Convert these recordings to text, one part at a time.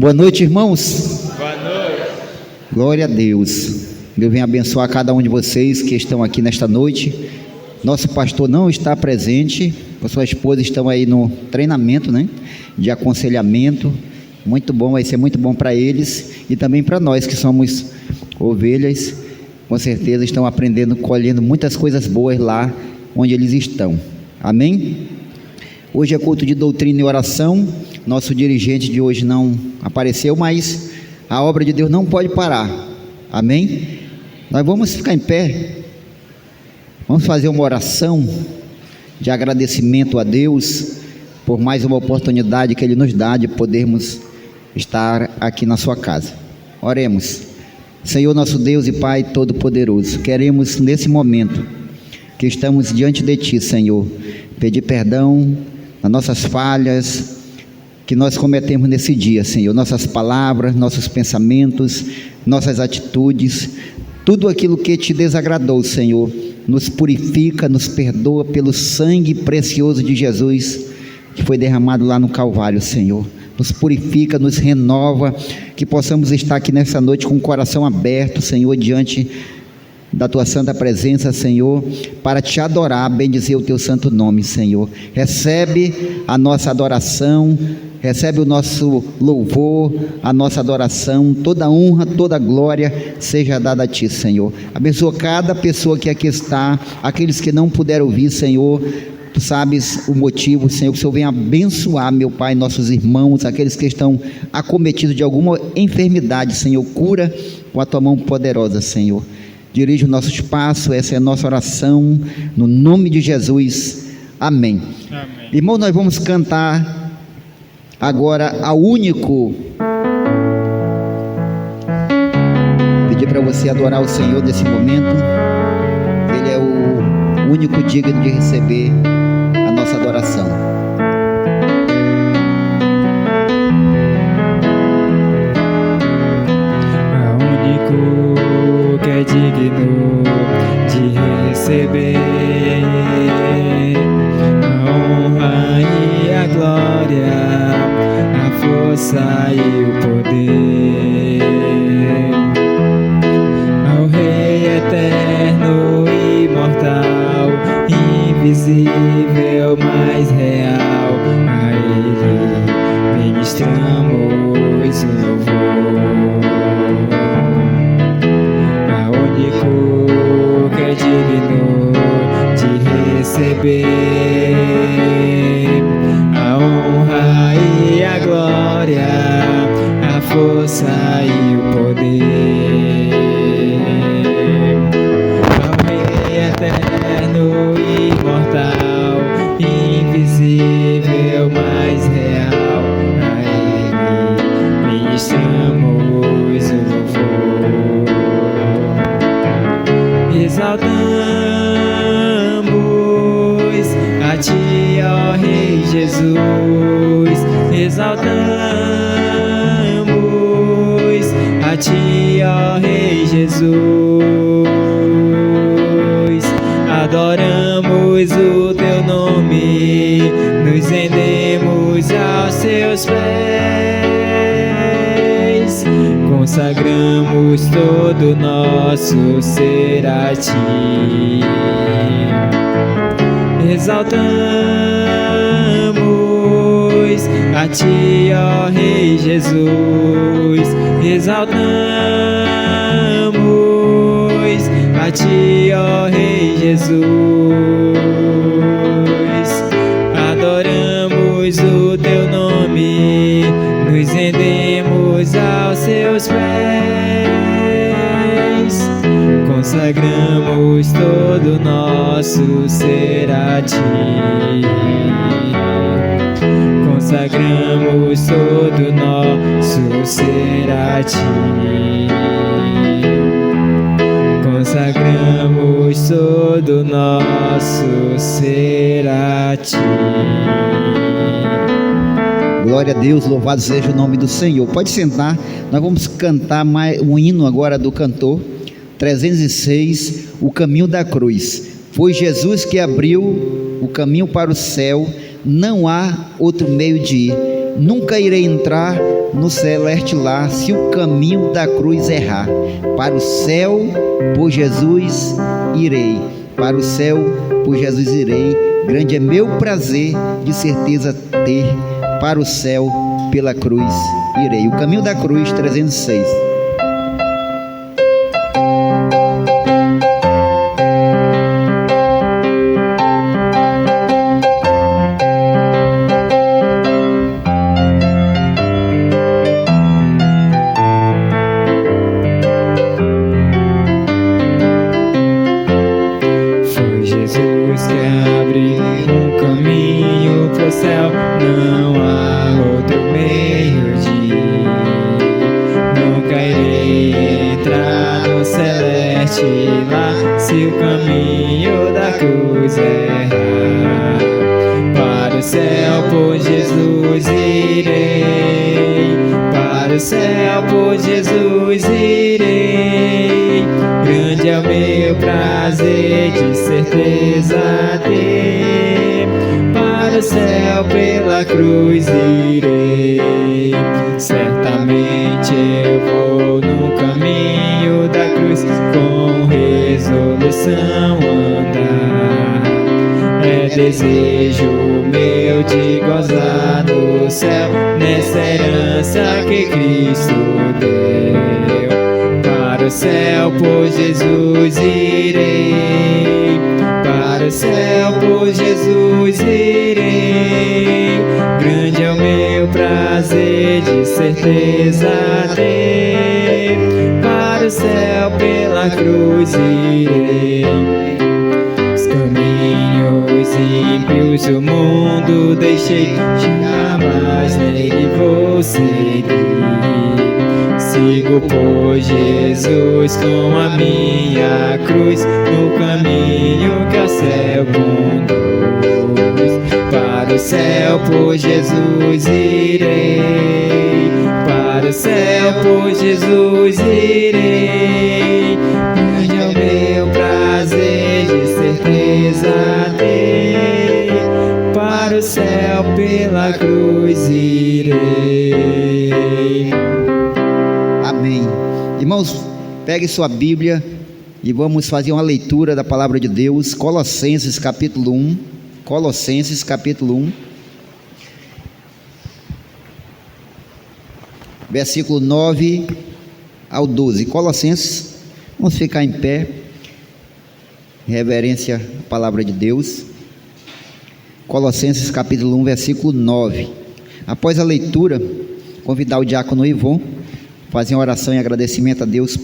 Boa noite, irmãos. Boa noite. Glória a Deus. Deus venha abençoar cada um de vocês que estão aqui nesta noite. Nosso pastor não está presente, a sua esposa estão aí no treinamento, né, de aconselhamento. Muito bom, vai ser muito bom para eles e também para nós que somos ovelhas. Com certeza estão aprendendo, colhendo muitas coisas boas lá onde eles estão. Amém? Hoje é culto de doutrina e oração. Nosso dirigente de hoje não apareceu, mas a obra de Deus não pode parar. Amém? Nós vamos ficar em pé. Vamos fazer uma oração de agradecimento a Deus por mais uma oportunidade que Ele nos dá de podermos estar aqui na sua casa. Oremos. Senhor nosso Deus e Pai Todo-Poderoso, queremos nesse momento que estamos diante de Ti, Senhor, pedir perdão nas nossas falhas que nós cometemos nesse dia, Senhor, nossas palavras, nossos pensamentos, nossas atitudes, tudo aquilo que Te desagradou, Senhor, nos purifica, nos perdoa pelo sangue precioso de Jesus que foi derramado lá no Calvário, Senhor. Nos purifica, nos renova, que possamos estar aqui nessa noite com o coração aberto, Senhor, diante da Tua santa presença, Senhor, para Te adorar, bendizer o Teu santo nome, Senhor. Recebe a nossa adoração, recebe o nosso louvor, a nossa adoração, toda honra, toda glória seja dada a Ti, Senhor. Abençoa cada pessoa que aqui está, aqueles que não puderam ouvir, Senhor. Tu sabes o motivo, Senhor, que o Senhor venha abençoar, meu Pai, nossos irmãos, aqueles que estão acometidos de alguma enfermidade, Senhor, cura com a Tua mão poderosa, Senhor. Dirige o nosso espaço, essa é a nossa oração, no nome de Jesus, amém. Amém. Irmão, nós vamos cantar agora ao único. Pedir para você adorar o Senhor nesse momento. Ele é o único digno de receber a nossa adoração. É o único que é digno de receber a honra e a glória, a força e o poder. Ao Rei eterno e imortal, invisível, mas real, a Ele ministramos o louvor. A único que é digno de receber a honra e a glória, a força e o poder. Ao Rei eterno e imortal, invisível, mas real, a Ele ministramos o louvor. Exaltamos a Ti, ó Rei Jesus, exaltamos a Ti, ó Rei Jesus, adoramos o Teu nome, nos rendemos aos Teus pés, consagramos todo o nosso ser a Ti. Exaltamos a Ti, ó Rei Jesus, exaltamos a Ti, ó Rei Jesus, adoramos o Teu nome, nos rendemos aos Seus pés, consagramos todo o nosso ser a Ti. Consagramos todo o nosso ser a Ti. Consagramos todo o nosso ser a Ti. Glória a Deus, louvado seja o nome do Senhor. Pode sentar, nós vamos cantar um hino agora do cantor 306, o caminho da cruz. Foi Jesus que abriu o caminho para o céu, não há outro meio de ir. Nunca irei entrar no celeste lar, se o caminho da cruz errar. Para o céu, por Jesus irei. Para o céu, por Jesus irei. Grande é meu prazer, de certeza ter. Para o céu, pela cruz irei. O caminho da cruz, 306. Foi Jesus que abriu um caminho pro céu, não há outro meio de ir. Nunca irei entrar no celeste lá, se o caminho da cruz errar. Para o céu por Jesus irei, para o céu por Jesus irei. Grande é o meu prazer, de certeza ter. Para o céu pela cruz irei. Certamente eu vou no caminho da cruz, com resolução andar. É desejo meu de gozar no céu, nessa herança que Cristo deu. Para o céu por Jesus irei, para o céu por Jesus irei. Grande é o meu prazer, de certeza ter. Para o céu pela cruz irei. Os caminhos ímpios do mundo deixei, jamais nele vou seguir. Sigo por Jesus com a minha cruz, no caminho que ao céu conduz. Para o céu por Jesus irei, para o céu por Jesus irei. Grande é o meu prazer, de certeza ter. Para o céu pela cruz irei. Amém. Irmãos, pegue sua Bíblia e vamos fazer uma leitura da palavra de Deus. Colossenses capítulo 1. Colossenses capítulo 1. Versículo 9 ao 12. Colossenses, vamos ficar em pé. Reverência à palavra de Deus. Colossenses capítulo 1, versículo 9. Após a leitura, convidar o diácono Ivon fazer uma oração em agradecimento a Deus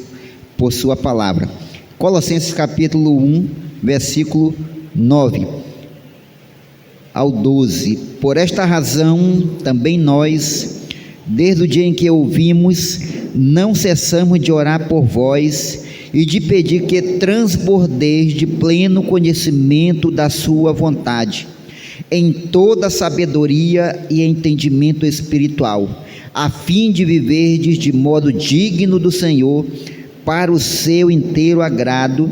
por sua palavra. Colossenses capítulo 1, versículo 9 ao 12. Por esta razão, também nós, desde o dia em que ouvimos, não cessamos de orar por vós e de pedir que transbordeis de pleno conhecimento da sua vontade, em toda sabedoria e entendimento espiritual, a fim de viverdes de modo digno do Senhor, para o seu inteiro agrado,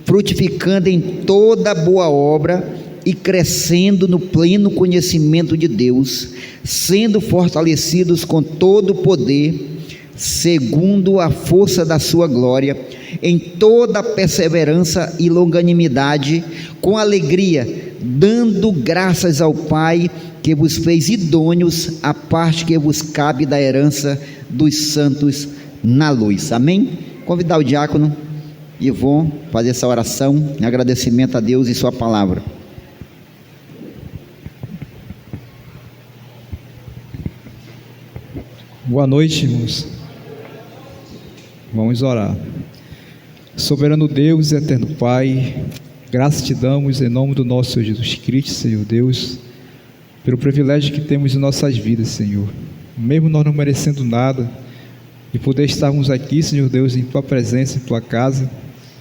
frutificando em toda boa obra e crescendo no pleno conhecimento de Deus, sendo fortalecidos com todo o poder, segundo a força da sua glória, em toda perseverança e longanimidade, com alegria, dando graças ao Pai, que vos fez idôneos à parte que vos cabe da herança dos santos na luz. Amém? Convidar o diácono Ivon fazer essa oração em agradecimento a Deus e sua palavra. Boa noite, irmãos. Vamos orar. Soberano Deus e eterno Pai, graças te damos em nome do nosso Senhor Jesus Cristo, Senhor Deus, pelo privilégio que temos em nossas vidas, Senhor. Mesmo nós não merecendo nada, de poder estarmos aqui, Senhor Deus, em Tua presença, em Tua casa,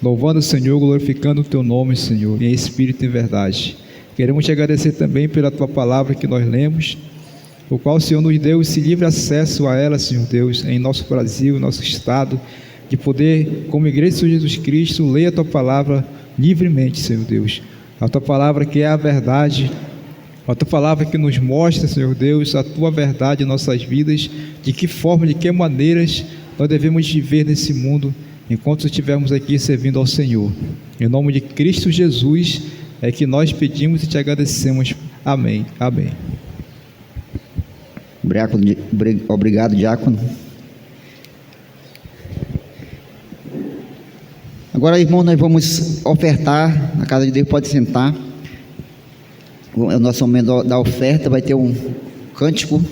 louvando o Senhor, glorificando o Teu nome, Senhor, em espírito e em verdade. Queremos te agradecer também pela Tua palavra que nós lemos, o qual o Senhor nos deu esse livre acesso a ela, Senhor Deus, em nosso Brasil, em nosso estado, de poder, como igreja de Jesus Cristo, ler a Tua palavra livremente, Senhor Deus. A Tua palavra que é a verdade, A Tua palavra que nos mostra, Senhor Deus, a Tua verdade em nossas vidas, de que forma, de que maneiras nós devemos viver nesse mundo enquanto estivermos aqui servindo ao Senhor. Em nome de Cristo Jesus é que nós pedimos e Te agradecemos. Amém. Amém. Obrigado, diácono. Agora, irmão, nós vamos ofertar na casa de Deus. Pode sentar. O nosso momento da oferta vai ter um cântico.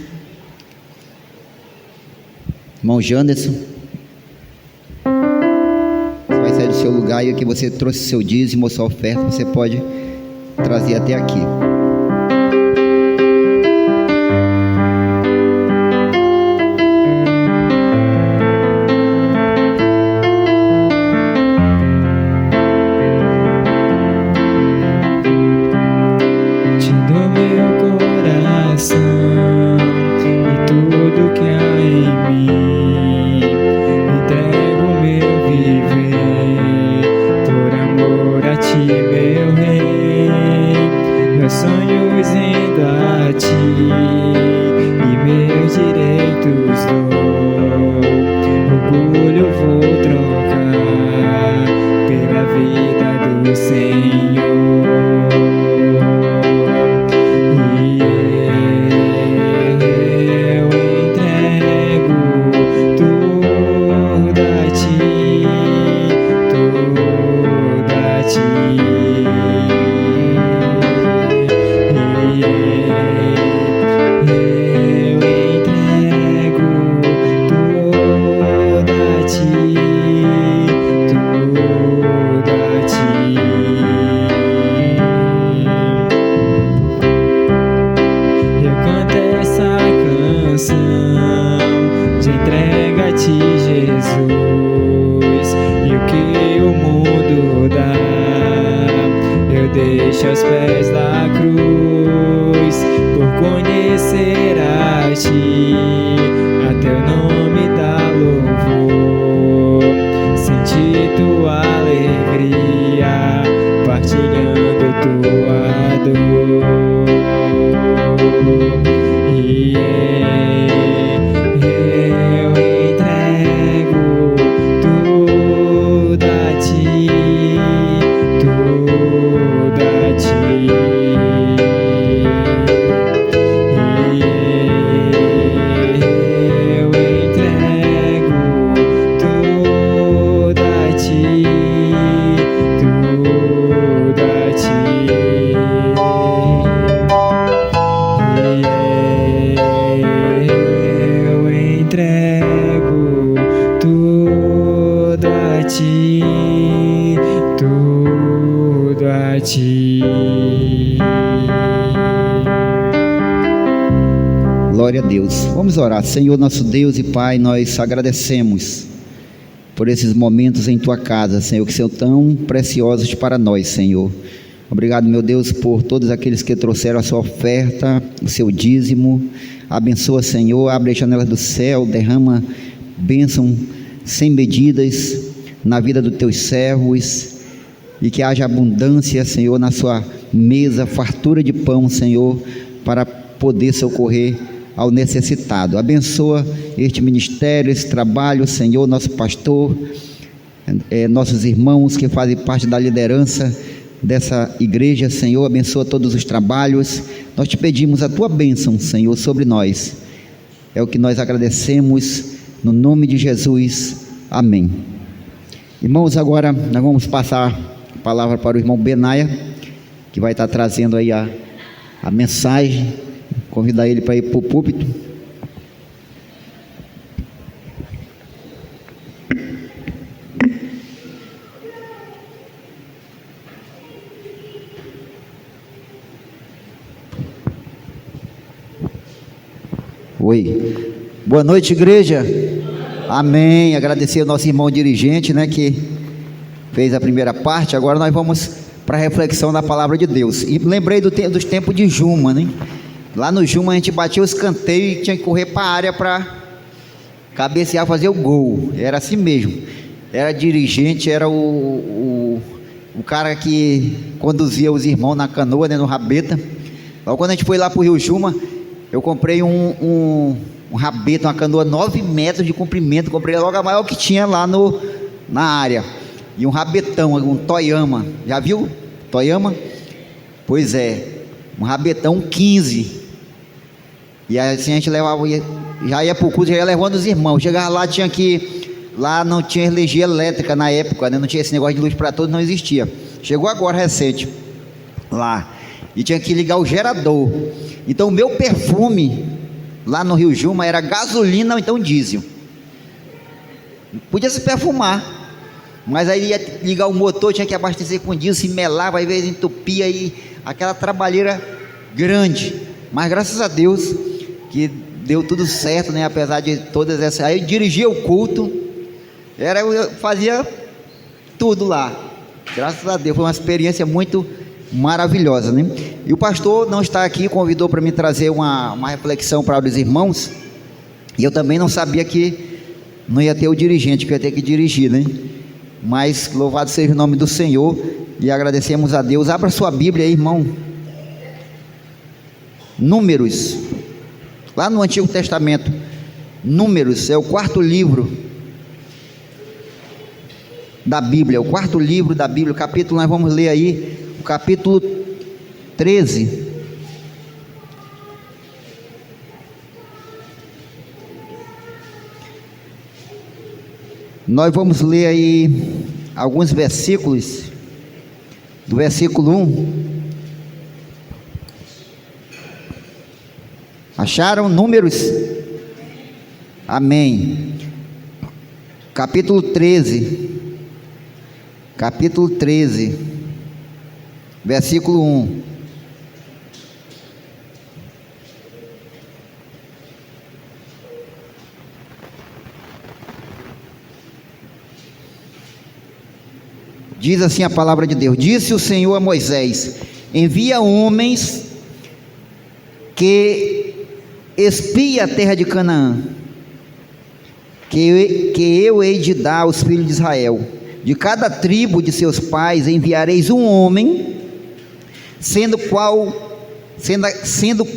Irmão Janderson, você vai sair do seu lugar e aqui você trouxe seu dízimo, sua oferta, você pode trazer até aqui. Glória a Deus. Vamos orar. Senhor nosso Deus e Pai, nós agradecemos por esses momentos em Tua casa, Senhor, que são tão preciosos para nós, Senhor. Obrigado, meu Deus, por todos aqueles que trouxeram a sua oferta, o seu dízimo. Abençoa, Senhor, abre as janelas do céu, derrama bênção sem medidas na vida dos Teus servos, e que haja abundância, Senhor, na sua mesa, fartura de pão, Senhor, para poder socorrer ao necessitado. Abençoa este ministério, esse trabalho, Senhor, nosso pastor, nossos irmãos que fazem parte da liderança dessa igreja, Senhor. Abençoa todos os trabalhos. Nós Te pedimos a Tua bênção, Senhor, sobre nós. É o que nós agradecemos, no nome de Jesus. Amém. Irmãos, agora nós vamos passar a palavra para o irmão Benaia, que vai estar trazendo aí a mensagem. Convidar ele para ir para o púlpito. Oi. Boa noite, igreja. Amém. Agradecer ao nosso irmão dirigente, né, que fez a primeira parte. Agora nós vamos para a reflexão da palavra de Deus. E lembrei dos tempos de Juma, né? Lá no Juma a gente batia o escanteio e tinha que correr para a área para cabecear, fazer o gol. Era assim mesmo. Era dirigente, era o cara que conduzia os irmãos na canoa, né, no rabeta. Logo quando a gente foi lá para o Rio Juma, eu comprei um rabeta, uma canoa 9 metros de comprimento, comprei logo a maior que tinha lá na área, e um rabetão, um Toyama, já viu? Toyama? Pois é, um rabetão 15, e assim a gente levava, já ia para o culto, já ia levando os irmãos, chegava lá, lá não tinha energia elétrica na época, né? Não tinha esse negócio de luz para todos, não existia, chegou agora recente, lá, e tinha que ligar o gerador. Então o meu perfume lá no Rio Juma era gasolina ou então diesel, podia se perfumar, mas aí ia ligar o motor, tinha que abastecer com diesel, se melava, às vezes entupia, e aquela trabalheira grande, mas graças a Deus que deu tudo certo, né? Apesar de todas essas, aí eu dirigia o culto, eu fazia tudo lá, graças a Deus, foi uma experiência muito maravilhosa, né? E o pastor não está aqui, convidou para me trazer uma reflexão para os irmãos, e eu também não sabia que não ia ter o dirigente, que eu ia ter que dirigir, né? Mas louvado seja o nome do Senhor, e agradecemos a Deus. Abra sua Bíblia aí, irmão, Números, lá no Antigo Testamento. Números é o 4º livro da Bíblia, o 4º livro da Bíblia, o capítulo, nós vamos ler aí o capítulo 13. Nós vamos ler aí alguns versículos, do versículo 1. Acharam? Números? Amém. Capítulo 13. Capítulo 13, versículo 1. Diz assim a palavra de Deus: disse o Senhor a Moisés: envia homens que espiem a terra de Canaã, que eu hei de dar aos filhos de Israel. De cada tribo de seus pais enviareis um homem, sendo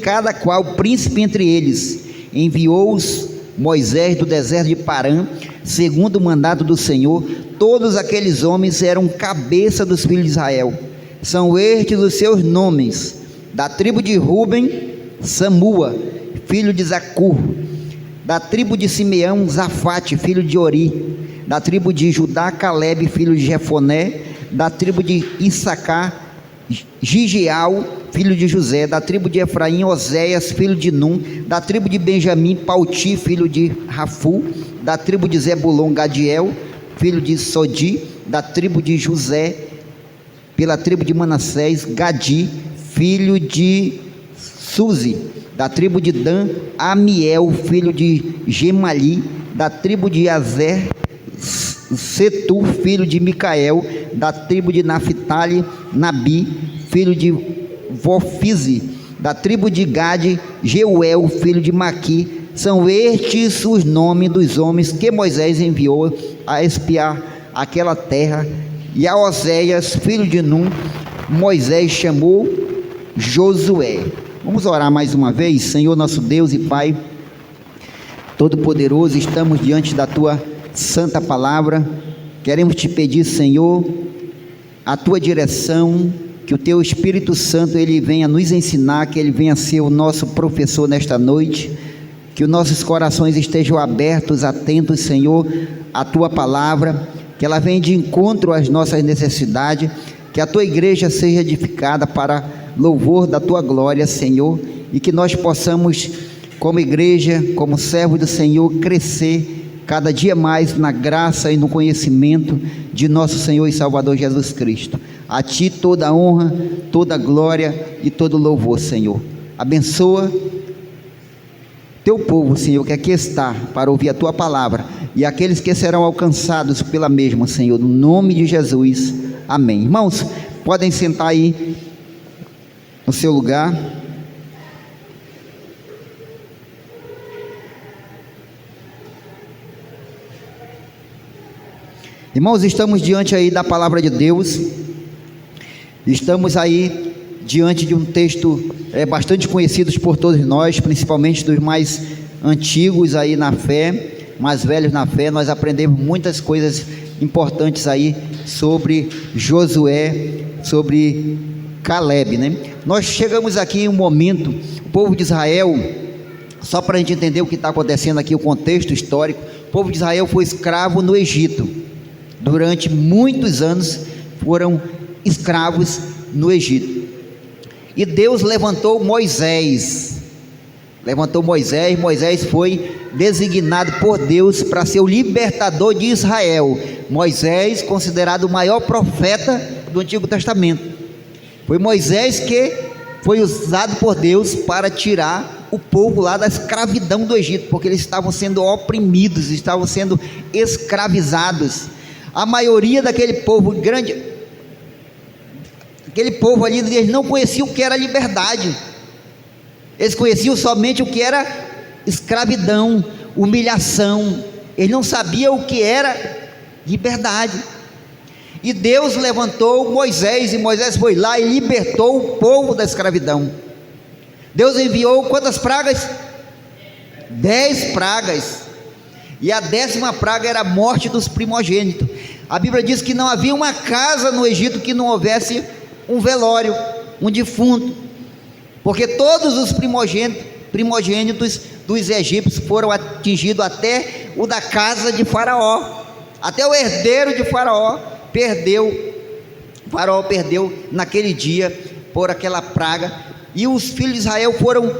cada qual príncipe entre eles. Enviou-os Moisés do deserto de Parã, segundo o mandato do Senhor. Todos aqueles homens eram cabeça dos filhos de Israel. São estes os seus nomes: da tribo de Ruben, Samua, filho de Zacur; da tribo de Simeão, Zafate, filho de Ori; da tribo de Judá, Calebe, filho de Jefoné; da tribo de Issacar, Gigeal, filho de José; da tribo de Efraim, Oséias, filho de Num; da tribo de Benjamim, Pauti, filho de Rafu; da tribo de Zebulon, Gadiel, filho de Sodi; da tribo de José, pela tribo de Manassés, Gadi, filho de Suzi; da tribo de Dan, Amiel, filho de Gemali; da tribo de Azer, Setu, filho de Micael; da tribo de Naphtali, Nabi, filho de Vofize; da tribo de Gade, Jeuel, filho de Maqui. São estes os nomes dos homens que Moisés enviou a espiar aquela terra. E a Oséias, filho de Num, Moisés chamou Josué. Vamos orar mais uma vez. Senhor nosso Deus e Pai Todo-Poderoso, estamos diante da Tua santa palavra. Queremos Te pedir, Senhor, a Tua direção, que o Teu Espírito Santo Ele venha nos ensinar, que Ele venha ser o nosso professor nesta noite, que os nossos corações estejam abertos, atentos, Senhor, à Tua palavra, que ela venha de encontro às nossas necessidades, que a Tua igreja seja edificada para louvor da Tua glória, Senhor, e que nós possamos, como igreja, como servos do Senhor, crescer cada dia mais na graça e no conhecimento de nosso Senhor e Salvador Jesus Cristo. A Ti toda a honra, toda a glória e todo o louvor, Senhor. Abençoa Teu povo, Senhor, que aqui está para ouvir a Tua palavra, e aqueles que serão alcançados pela mesma, Senhor, no nome de Jesus, amém. Irmãos, podem sentar aí no seu lugar. Irmãos, estamos diante aí da palavra de Deus, estamos aí diante de um texto bastante conhecidos por todos nós, principalmente dos mais antigos aí na fé, mais velhos na fé. Nós aprendemos muitas coisas importantes aí sobre Josué, sobre Caleb, né? Nós chegamos aqui em um momento, o povo de Israel, só para a gente entender o que está acontecendo aqui, o contexto histórico, o povo de Israel foi escravo no Egito, durante muitos anos foram escravos no Egito, e Deus levantou Moisés, Moisés foi designado por Deus para ser o libertador de Israel. Moisés, considerado o maior profeta do Antigo Testamento, foi Moisés que foi usado por Deus para tirar o povo lá da escravidão do Egito, porque eles estavam sendo oprimidos, estavam sendo escravizados. A maioria daquele povo grande, aquele povo ali, eles não conheciam o que era liberdade, eles conheciam somente o que era escravidão, humilhação. Eles não sabiam o que era liberdade. E Deus levantou Moisés, e Moisés foi lá e libertou o povo da escravidão. Deus enviou quantas pragas? 10 pragas, e a 10ª praga era a morte dos primogênitos. A Bíblia diz que não havia uma casa no Egito que não houvesse um velório, um defunto, porque todos os primogênitos dos egípcios foram atingidos, até o da casa de Faraó, até o herdeiro de Faraó perdeu naquele dia por aquela praga, e os filhos de Israel foram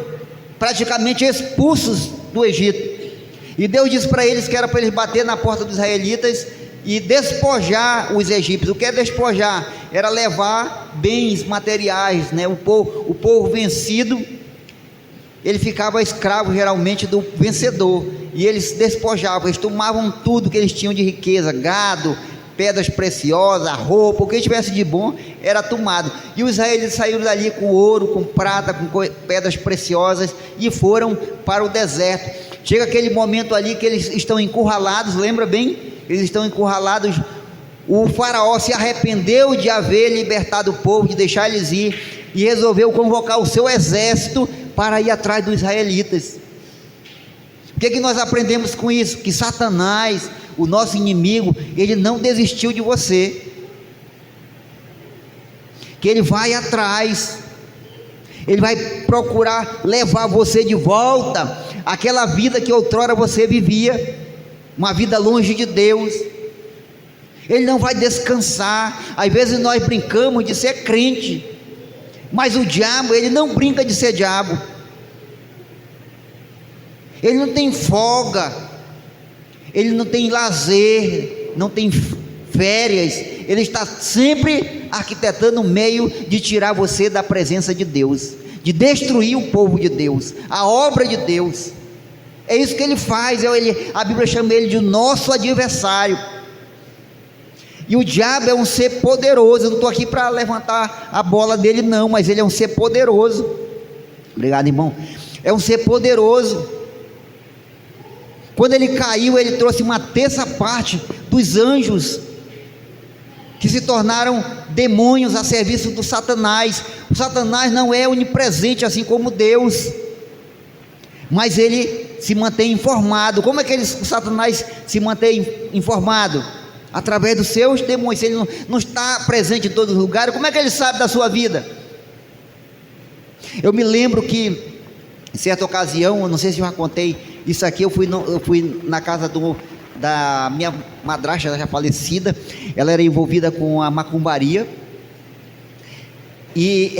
praticamente expulsos do Egito. E Deus disse para eles que era para eles bater na porta dos israelitas e despojar os egípcios. O que é despojar? Era levar bens materiais, né? O povo vencido, ele ficava escravo geralmente do vencedor, e eles despojavam, eles tomavam tudo que eles tinham de riqueza, gado, pedras preciosas, roupa, o que tivesse de bom era tomado. E os israelitas saíram dali com ouro, com prata, com pedras preciosas, e foram para o deserto. Chega aquele momento ali que eles estão encurralados, lembra bem? Eles estão encurralados. O faraó se arrependeu de haver libertado o povo, de deixar eles ir, e resolveu convocar o seu exército para ir atrás dos israelitas. O que nós aprendemos com isso? Que Satanás, o nosso inimigo, ele não desistiu de você, que ele vai atrás, ele vai procurar levar você de volta àquela vida que outrora você vivia, uma vida longe de Deus. Ele não vai descansar. Às vezes nós brincamos de ser crente, mas o diabo, ele não brinca de ser diabo, ele não tem folga, ele não tem lazer, não tem férias, ele está sempre arquitetando um meio de tirar você da presença de Deus, de destruir o povo de Deus, a obra de Deus. É isso que ele faz. A Bíblia chama ele de nosso adversário. E o diabo é um ser poderoso. Eu não estou aqui para levantar a bola dele não, mas ele é um ser poderoso. Obrigado, irmão. É um ser poderoso. Quando ele caiu, ele trouxe uma terça parte dos anjos, que se tornaram demônios a serviço do Satanás. O Satanás não é onipresente assim como Deus, mas ele se mantém informado. Como é que o Satanás se mantém informado? Através dos seus demônios. Se ele não está presente em todos os lugares, como é que ele sabe da sua vida? Eu me lembro que em certa ocasião, eu não sei se eu já contei isso aqui, eu fui na casa da minha madrasta, já falecida. Ela era envolvida com a macumbaria, e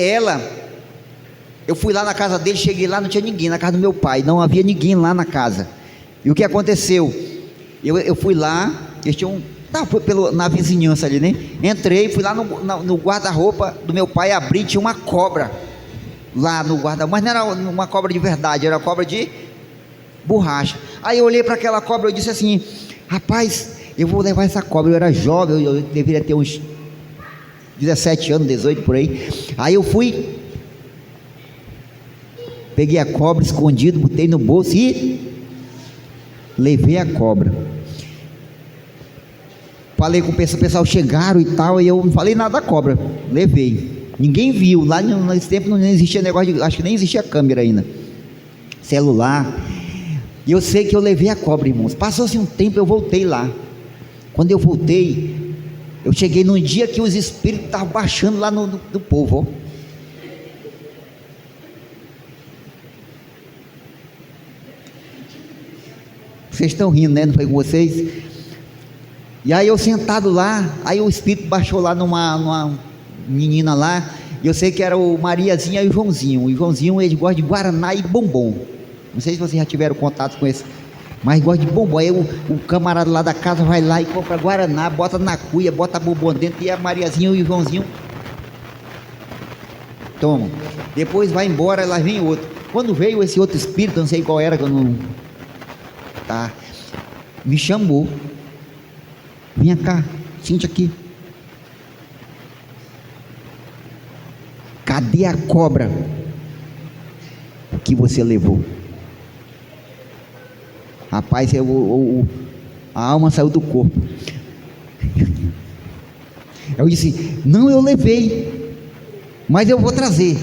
eu fui lá na casa dele, cheguei lá, não tinha ninguém, na casa do meu pai, não havia ninguém lá na casa. E o que aconteceu? Eu fui lá, eles tinham, foi na vizinhança ali, né? Entrei, fui lá no guarda-roupa do meu pai, abri, tinha uma cobra lá no guarda-roupa, mas não era uma cobra de verdade, era uma cobra de borracha. Aí eu olhei para aquela cobra, eu disse assim: rapaz, eu vou levar essa cobra. Eu era jovem, eu deveria ter uns 17 anos, 18 por aí. Aí eu fui, peguei a cobra escondido, botei no bolso e levei a cobra. Falei com o pessoal, chegaram e tal, e eu não falei nada da cobra, levei. Ninguém viu, lá nesse tempo não existia negócio de, acho que nem existia câmera ainda, celular. E eu sei que eu levei a cobra, irmãos. Passou-se um tempo, eu voltei lá. Quando eu voltei, eu cheguei num dia que os espíritos estavam baixando lá do povo, ó. Vocês estão rindo, né? Não foi com vocês? E aí eu sentado lá, aí o espírito baixou lá numa menina lá, e eu sei que era o Mariazinha e o Joãozinho. O Joãozinho, ele gosta de guaraná e bombom. Não sei se vocês já tiveram contato com esse, mas gosta de bombom. Aí o camarada lá da casa vai lá e compra guaraná, bota na cuia, bota bombom dentro, e a Mariazinha e o Joãozinho tomam. Depois vai embora, lá vem outro. Quando veio esse outro espírito, não sei qual era, que eu não... Tá, me chamou. Vinha cá, sente aqui. Cadê a cobra que você levou? Rapaz, a alma saiu do corpo. Eu disse: não, eu levei, mas eu vou trazer.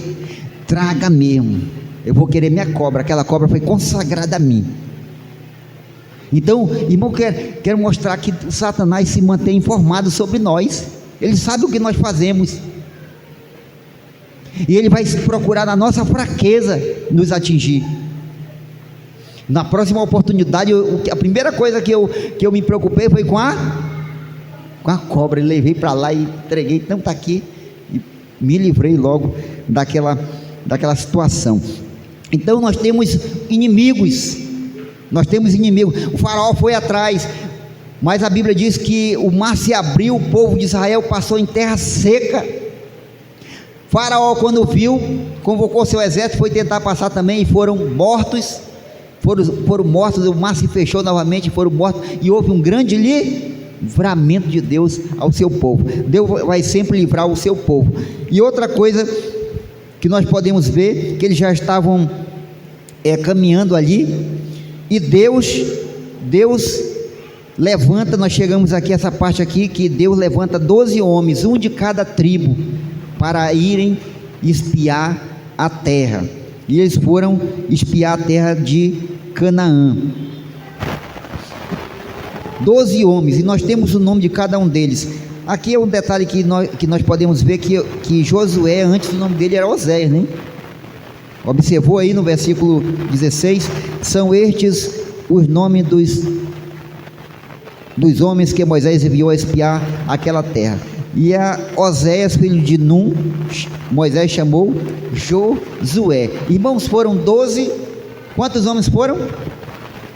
Traga mesmo, eu vou querer minha cobra. Aquela cobra foi consagrada a mim. Então, irmão, quero mostrar que o Satanás se mantém informado sobre nós. Ele sabe o que nós fazemos, e ele vai procurar na nossa fraqueza nos atingir. Na próxima oportunidade, a primeira coisa que eu me preocupei foi com a cobra. Eu levei para lá e entreguei. Não, está aqui, e me livrei logo daquela situação. Então nós temos inimigos. O faraó foi atrás, mas a Bíblia diz que o mar se abriu, o povo de Israel passou em terra seca. Faraó, quando viu, convocou seu exército, foi tentar passar também, e foram mortos. Foram mortos, o mar se fechou novamente, foram mortos, e houve um grande livramento de Deus ao seu povo. Deus vai sempre livrar o seu povo. E outra coisa que nós podemos ver, que eles já estavam caminhando ali, e Deus levanta, nós chegamos aqui, essa parte aqui, que Deus levanta 12 homens, um de cada tribo, para irem espiar a terra. E eles foram espiar a terra de Canaã. 12 homens, e nós temos o nome de cada um deles. Aqui é um detalhe que nós podemos ver, que Josué, antes o nome dele era Oséias, né? Observou aí no versículo 16, são estes os nomes dos homens que Moisés enviou a espiar aquela terra. E a Oséias, filho de Num, Moisés chamou Josué. Irmãos, foram 12, quantos homens foram?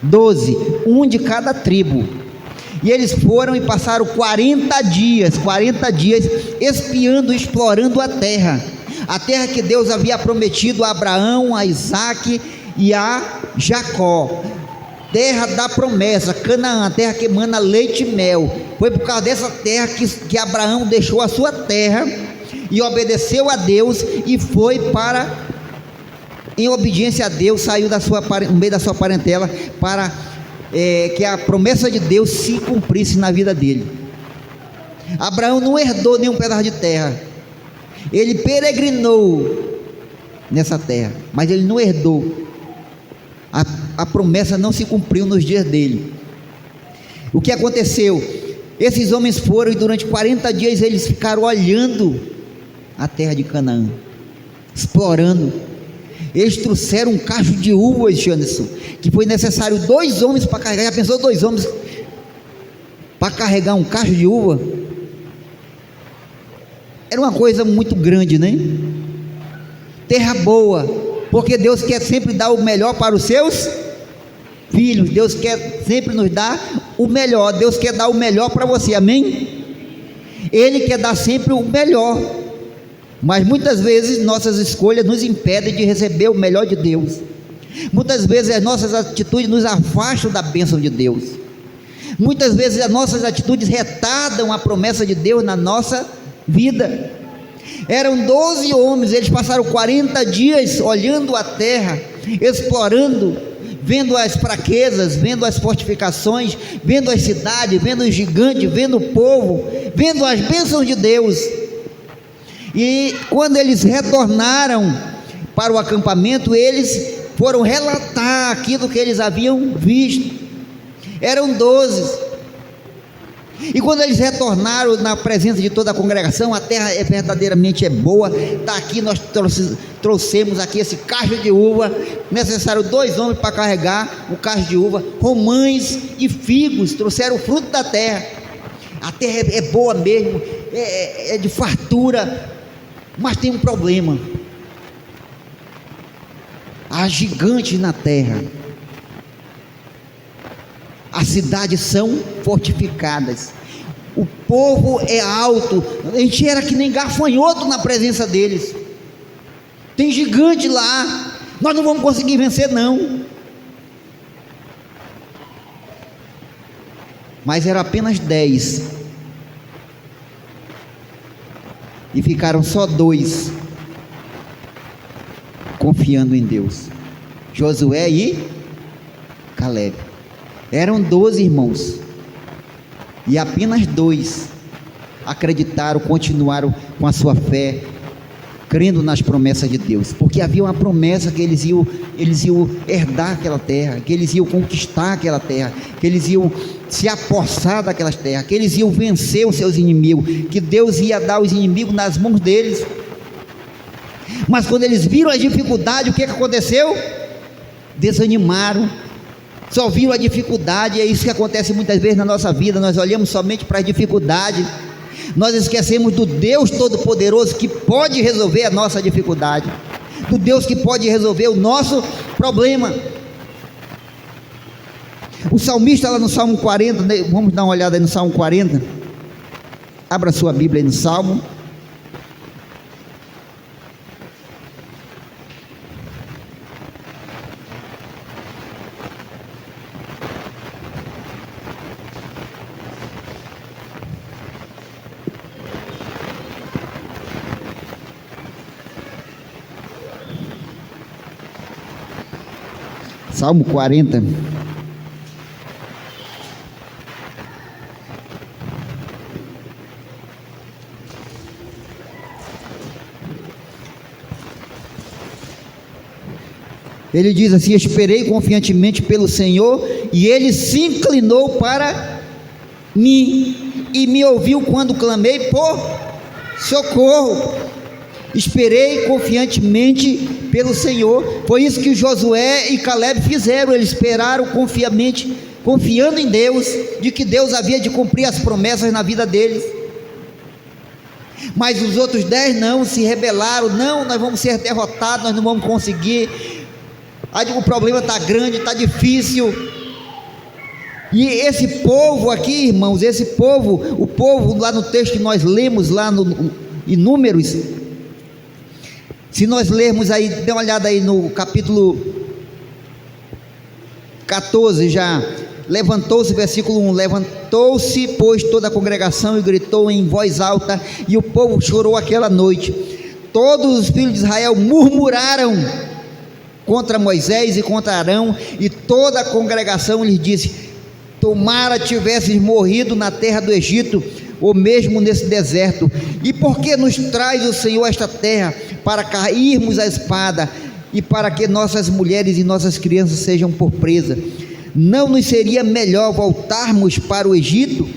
12, um de cada tribo. E eles foram e passaram 40 dias espiando, explorando a terra que Deus havia prometido a Abraão, a Isaque e a Jacó, terra da promessa, Canaã, terra que emana leite e mel. Foi por causa dessa terra que Abraão deixou a sua terra e obedeceu a Deus, e foi em obediência a Deus, saiu no meio da sua parentela, para que a promessa de Deus se cumprisse na vida dele. Abraão não herdou nenhum pedaço de terra, ele peregrinou nessa terra, mas ele não herdou. A promessa não se cumpriu nos dias dele. O que aconteceu? Esses homens foram, e durante 40 dias eles ficaram olhando a terra de Canaã, explorando. Eles trouxeram um cacho de uvas, Janderson, que foi necessário 2 homens para carregar. Já pensou 2 homens para carregar um cacho de uva? Era uma coisa muito grande, né? Terra boa, porque Deus quer sempre dar o melhor para os seus filhos. Deus quer sempre nos dar o melhor. Deus quer dar o melhor para você, amém? Ele quer dar sempre o melhor, mas muitas vezes nossas escolhas nos impedem de receber o melhor de Deus. Muitas vezes as nossas atitudes nos afastam da bênção de Deus. Muitas vezes as nossas atitudes retardam a promessa de Deus na nossa vida. Eram 12 homens, eles passaram 40 dias olhando a terra, explorando, vendo as fraquezas, vendo as fortificações, vendo as cidades, vendo os gigantes, vendo o povo, vendo as bênçãos de Deus. E quando eles retornaram para o acampamento, eles foram relatar aquilo que eles haviam visto. Eram 12. E quando eles retornaram na presença de toda a congregação, a terra verdadeiramente é boa. Está aqui, nós trouxemos aqui esse cacho de uva. Necessário 2 homens para carregar o cacho de uva. Romães e figos trouxeram o fruto da terra. A terra é boa mesmo, é de fartura. Mas tem um problema: há gigantes na terra. As cidades são fortificadas, o povo é alto, a gente era que nem gafanhoto na presença deles. Tem gigante lá, nós não vamos conseguir vencer não. Mas eram apenas 10, e ficaram só 2 confiando em Deus: Josué e Caleb. Eram 12 irmãos, e apenas 2 acreditaram, continuaram com a sua fé, crendo nas promessas de Deus, porque havia uma promessa que eles iam herdar aquela terra, que eles iam conquistar aquela terra, que eles iam se apossar daquelas terras, que eles iam vencer os seus inimigos, que Deus ia dar os inimigos nas mãos deles. Mas quando eles viram a dificuldade, o que aconteceu? Desanimaram, só viram a dificuldade. É isso que acontece muitas vezes na nossa vida. Nós olhamos somente para a dificuldade, nós esquecemos do Deus Todo-Poderoso que pode resolver a nossa dificuldade, do Deus que pode resolver o nosso problema. O salmista lá no Salmo 40, vamos dar uma olhada aí no Salmo 40, abra sua Bíblia aí no Salmo. Salmo 40. Ele diz assim: esperei confiantemente pelo Senhor, e Ele se inclinou para mim, e me ouviu quando clamei por socorro. Esperei confiantemente pelo Senhor. Foi isso que Josué e Caleb fizeram. Eles esperaram confiantemente, confiando em Deus, de que Deus havia de cumprir as promessas na vida deles. Mas os outros 10 não, se rebelaram. Não, nós vamos ser derrotados, nós não vamos conseguir, o problema está grande, está difícil. E esse povo aqui, irmãos, o povo lá no texto que nós lemos lá em Números, se nós lermos aí, dê uma olhada aí no capítulo 14 já, levantou-se, versículo 1, levantou-se pois toda a congregação e gritou em voz alta, e o povo chorou aquela noite. Todos os filhos de Israel murmuraram contra Moisés e contra Arão, e toda a congregação lhes disse: tomara tivesses morrido na terra do Egito, ou mesmo nesse deserto. E por que nos traz o Senhor esta terra, para cairmos a espada, e para que nossas mulheres e nossas crianças sejam por presa? Não nos seria melhor voltarmos para o Egito?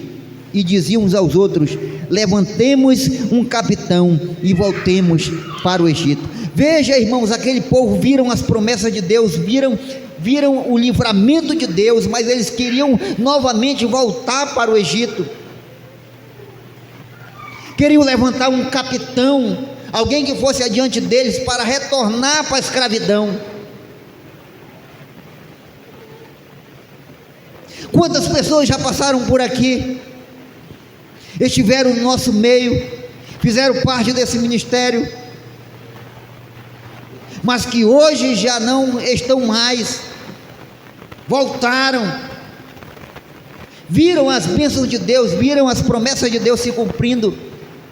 E diziam uns aos outros: levantemos um capitão e voltemos para o Egito. Veja, irmãos, aquele povo viram as promessas de Deus, viram o livramento de Deus, mas eles queriam novamente voltar para o Egito. Queriam levantar um capitão, alguém que fosse adiante deles para retornar para a escravidão. Quantas pessoas já passaram por aqui, estiveram no nosso meio, fizeram parte desse ministério, mas que hoje já não estão mais, voltaram, viram as bênçãos de Deus, viram as promessas de Deus se cumprindo,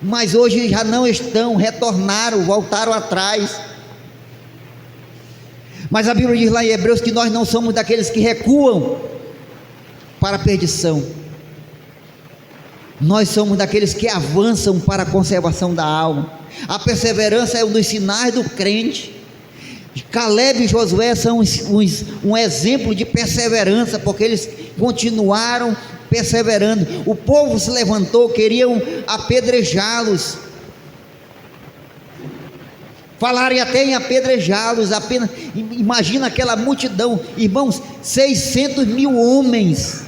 mas hoje já não estão, retornaram, voltaram atrás. Mas a Bíblia diz lá em Hebreus que nós não somos daqueles que recuam para a perdição, nós somos daqueles que avançam para a conservação da alma. A perseverança é um dos sinais do crente. Caleb e Josué são um exemplo de perseverança, porque eles continuaram perseverando. O povo se levantou, queriam apedrejá-los, falarem até em apedrejá-los. Apenas imagina aquela multidão, irmãos, 600 mil homens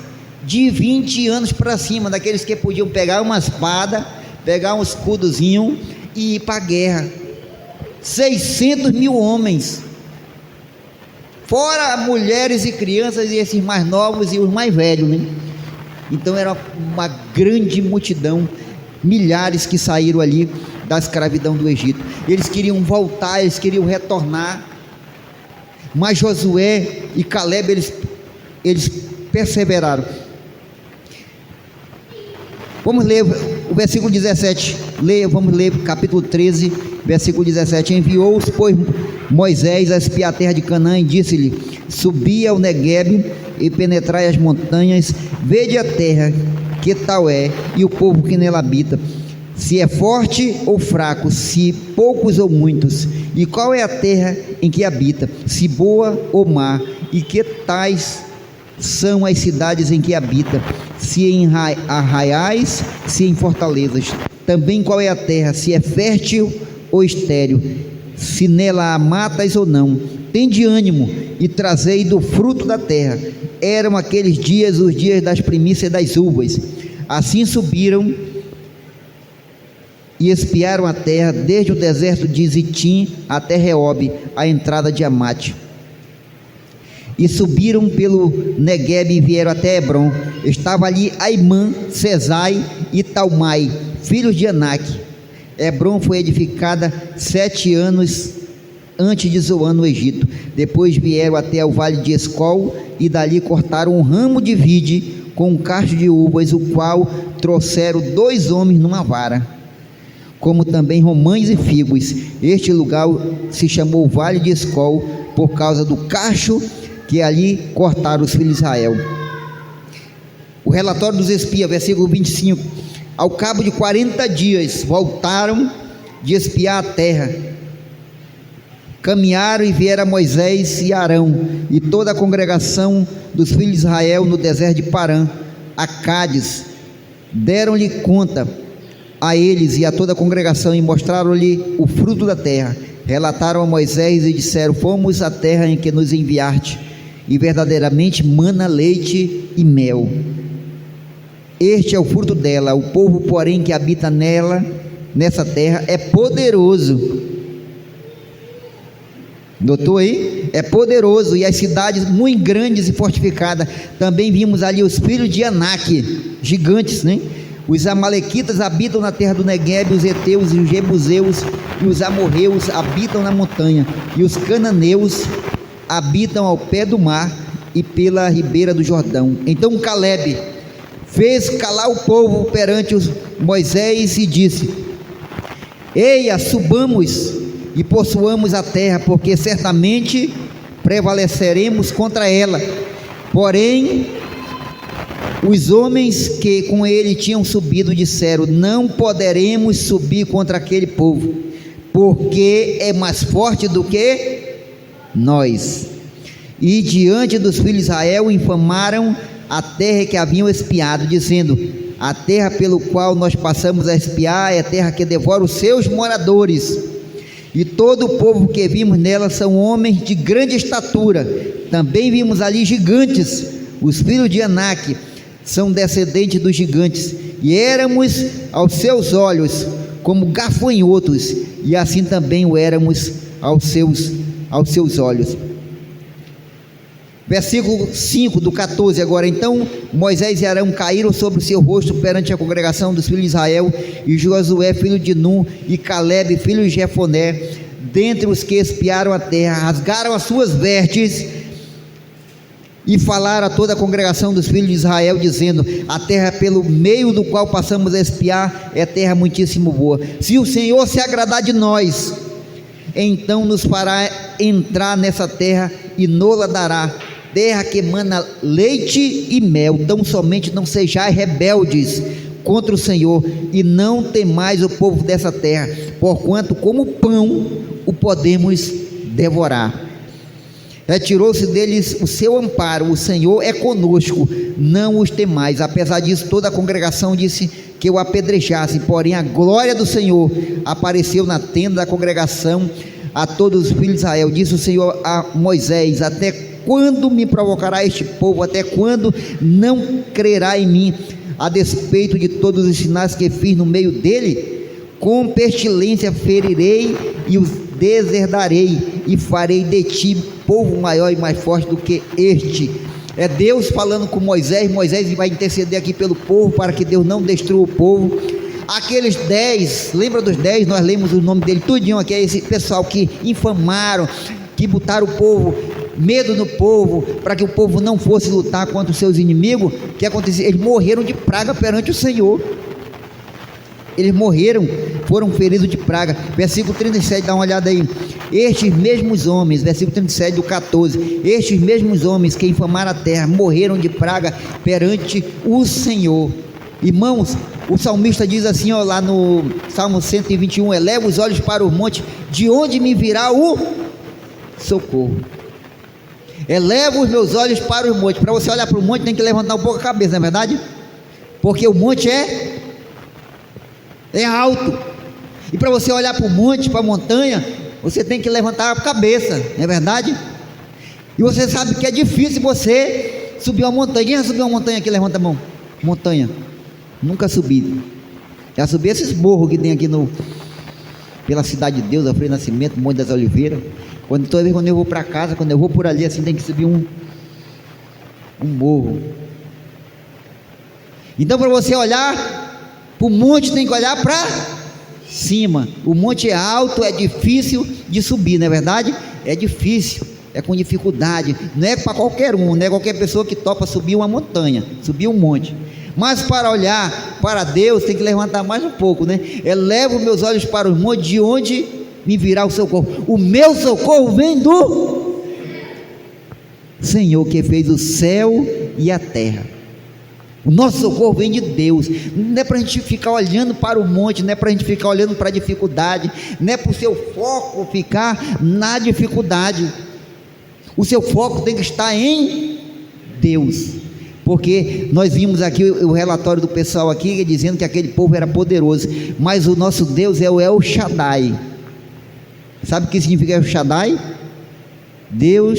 de 20 anos para cima, daqueles que podiam pegar uma espada, pegar um escudozinho e ir para a guerra. 600 mil homens, fora mulheres e crianças, e esses mais novos e os mais velhos, né? Então era uma grande multidão, milhares que saíram ali da escravidão do Egito. Eles queriam voltar, eles queriam retornar, mas Josué e Caleb, eles perseveraram. Vamos ler o versículo 17, vamos ler capítulo 13, versículo 17. Enviou-os, pois, Moisés a espiar a terra de Canaã, e disse-lhe: subi ao Neguebe e penetrai as montanhas, vede a terra, que tal é, e o povo que nela habita, se é forte ou fraco, se poucos ou muitos, e qual é a terra em que habita, se boa ou má, e que tais são as cidades em que habita, se em arraiais, se em fortalezas. Também qual é a terra, se é fértil ou estéril, se nela há matas ou não. Tende ânimo e trazei do fruto da terra. Eram aqueles dias os dias das primícias das uvas. Assim subiram e espiaram a terra, desde o deserto de Zitim até Reobe, a entrada de Amate. E subiram pelo Neguebe e vieram até Hebron. Estava ali Aimã, Sesai e Talmai, filhos de Anak. Hebron foi edificada 7 anos antes de Zoan, no Egito. Depois vieram até o vale de Escol, e dali cortaram um ramo de vide com um cacho de uvas, o qual trouxeram 2 homens numa vara, como também romães e figos. Este lugar se chamou Vale de Escol, por causa do cacho que ali cortaram os filhos de Israel. O relatório dos espias, versículo 25. Ao cabo de 40 dias, voltaram de espiar a terra, caminharam e vieram a Moisés e Arão e toda a congregação dos filhos de Israel no deserto de Parã, a Cádiz. Deram-lhe conta a eles e a toda a congregação, e mostraram-lhe o fruto da terra. Relataram a Moisés e disseram: fomos à terra em que nos enviaste, e verdadeiramente mana leite e mel. Este é o fruto dela. O povo, porém, que habita nela, nessa terra, é poderoso. Notou aí? É poderoso, e as cidades muito grandes e fortificadas. Também vimos ali os filhos de Anak, gigantes, né? Os amalequitas habitam na terra do Neguebe, os heteus e os jebuseus e os amorreus habitam na montanha, e os cananeus habitam ao pé do mar e pela ribeira do Jordão. Então Caleb fez calar o povo perante Moisés e disse: eia, subamos e possuamos a terra, porque certamente prevaleceremos contra ela. Porém, os homens que com ele tinham subido disseram: não poderemos subir contra aquele povo, porque é mais forte do que nós. E diante dos filhos de Israel infamaram a terra que haviam espiado, dizendo: a terra pelo qual nós passamos a espiar é a terra que devora os seus moradores, e todo o povo que vimos nela são homens de grande estatura. Também vimos ali gigantes, os filhos de Anak são descendentes dos gigantes, e éramos aos seus olhos como gafanhotos, e assim também o éramos aos seus olhos. Versículo 5 do 14 agora. Então Moisés e Arão caíram sobre o seu rosto perante a congregação dos filhos de Israel, e Josué filho de Nun e Caleb filho de Jefoné, dentre os que espiaram a terra, rasgaram as suas vestes e falaram a toda a congregação dos filhos de Israel, dizendo: a terra pelo meio do qual passamos a espiar é terra muitíssimo boa. Se o Senhor se agradar de nós, então nos fará entrar nessa terra e nola dará, terra que emana leite e mel. Tão somente não sejais rebeldes contra o Senhor, e não temais o povo dessa terra, porquanto como pão o podemos devorar. Retirou-se deles o seu amparo, o Senhor é conosco, não os temais. Apesar disso, toda a congregação disse que o apedrejassem, porém a glória do Senhor apareceu na tenda da congregação a todos os filhos de Israel. Disse o Senhor a Moisés: até quando me provocará este povo? Até quando não crerá em mim, a despeito de todos os sinais que fiz no meio dele? Com pestilência ferirei e os deserdarei, e farei de ti povo maior e mais forte do que este. É Deus falando com Moisés. Moisés vai interceder aqui pelo povo, para que Deus não destrua o povo. Aqueles 10, lembra dos 10? Nós lemos o nome dele tudinho aqui, é esse pessoal que infamaram, que botaram o povo, medo no povo, para que o povo não fosse lutar contra os seus inimigos. O que aconteceu? Eles morreram de praga perante o Senhor. Eles morreram, foram feridos de praga. Versículo 37, dá uma olhada aí. Estes mesmos homens, versículo 37 do 14, estes mesmos homens que infamaram a terra, morreram de praga perante o Senhor. Irmãos, o salmista diz assim, ó, lá no Salmo 121, eleva os olhos para o monte, de onde me virá o socorro? Eleva os meus olhos para o monte. Para você olhar para o monte, tem que levantar um pouco a cabeça, não é verdade? Porque o monte é alto, e para você olhar para o monte, para a montanha, você tem que levantar a cabeça, não é verdade? E você sabe que é difícil você subir uma montanha. Quem já subiu uma montanha aqui? Levanta a mão. Montanha, nunca subi. Já subi esses morros que tem aqui pela Cidade de Deus, Alfredo Nascimento, Monte das Oliveiras. Toda vez quando eu vou para casa, quando eu vou por ali assim, tem que subir um morro. Então, para você olhar o monte, tem que olhar para cima. O monte é alto, é difícil de subir, não é verdade? É difícil, é com dificuldade. Não é para qualquer um, não é qualquer pessoa que topa subir uma montanha, subir um monte. Mas para olhar para Deus, tem que levantar mais um pouco, né? Elevo meus olhos para os montes, de onde me virá o socorro? O meu socorro vem do Senhor, que fez o céu e a terra. O nosso socorro vem de Deus. Não é para a gente ficar olhando para o monte, não é para a gente ficar olhando para a dificuldade, não é para o seu foco ficar na dificuldade. O seu foco tem que estar em Deus, porque nós vimos aqui o relatório do pessoal aqui dizendo que aquele povo era poderoso, mas o nosso Deus é o El Shaddai. Sabe o que significa El Shaddai? Deus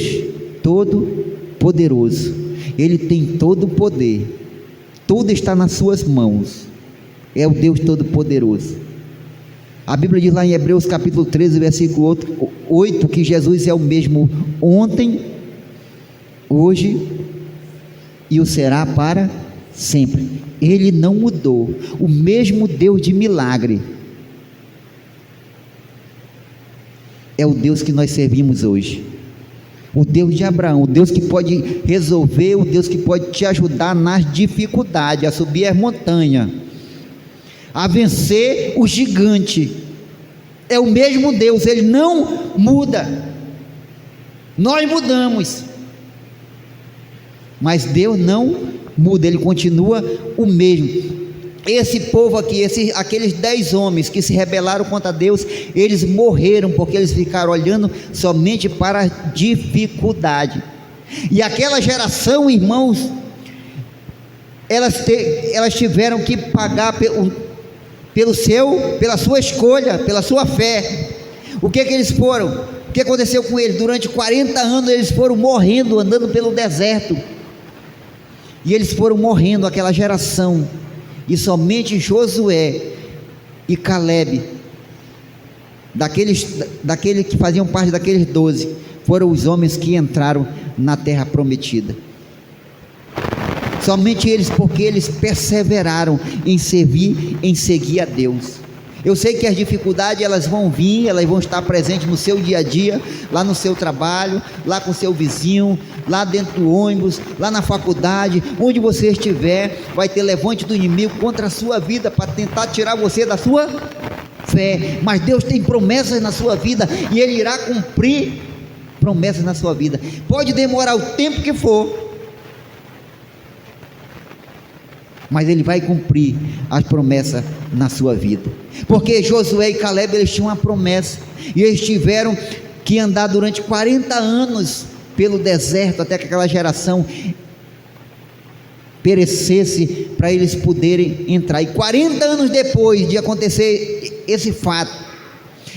Todo-Poderoso. Ele tem todo o poder. Tudo está nas suas mãos. É o Deus Todo-Poderoso. A Bíblia diz lá em Hebreus capítulo 13, versículo 8, que Jesus é o mesmo ontem, hoje e o será para sempre. Ele não mudou. O mesmo Deus de milagre é o Deus que nós servimos hoje. O Deus de Abraão, o Deus que pode resolver, o Deus que pode te ajudar nas dificuldades, a subir as montanhas, a vencer o gigante. É o mesmo Deus, Ele não muda. Nós mudamos, mas Deus não muda, Ele continua o mesmo. Esse povo aqui, aqueles 10 homens que se rebelaram contra Deus, eles morreram porque eles ficaram olhando somente para a dificuldade. E aquela geração, irmãos, elas tiveram que pagar pela sua escolha, pela sua fé. O que eles foram? O que aconteceu com eles? Durante 40 anos eles foram morrendo, andando pelo deserto, e eles foram morrendo, aquela geração. E somente Josué e Caleb, daqueles que faziam parte daqueles 12, foram os homens que entraram na terra prometida. Somente eles, porque eles perseveraram em servir, em seguir a Deus. Eu sei que as dificuldades elas vão vir, elas vão estar presentes no seu dia a dia, lá no seu trabalho, lá com o seu vizinho, lá dentro do ônibus, lá na faculdade, onde você estiver, vai ter levante do inimigo contra a sua vida, para tentar tirar você da sua fé. Mas Deus tem promessas na sua vida, e Ele irá cumprir promessas na sua vida. Pode demorar o tempo que for, mas ele vai cumprir as promessas na sua vida, porque Josué e Caleb, eles tinham uma promessa, e eles tiveram que andar durante 40 anos pelo deserto, até que aquela geração perecesse, para eles poderem entrar. E 40 anos depois de acontecer esse fato,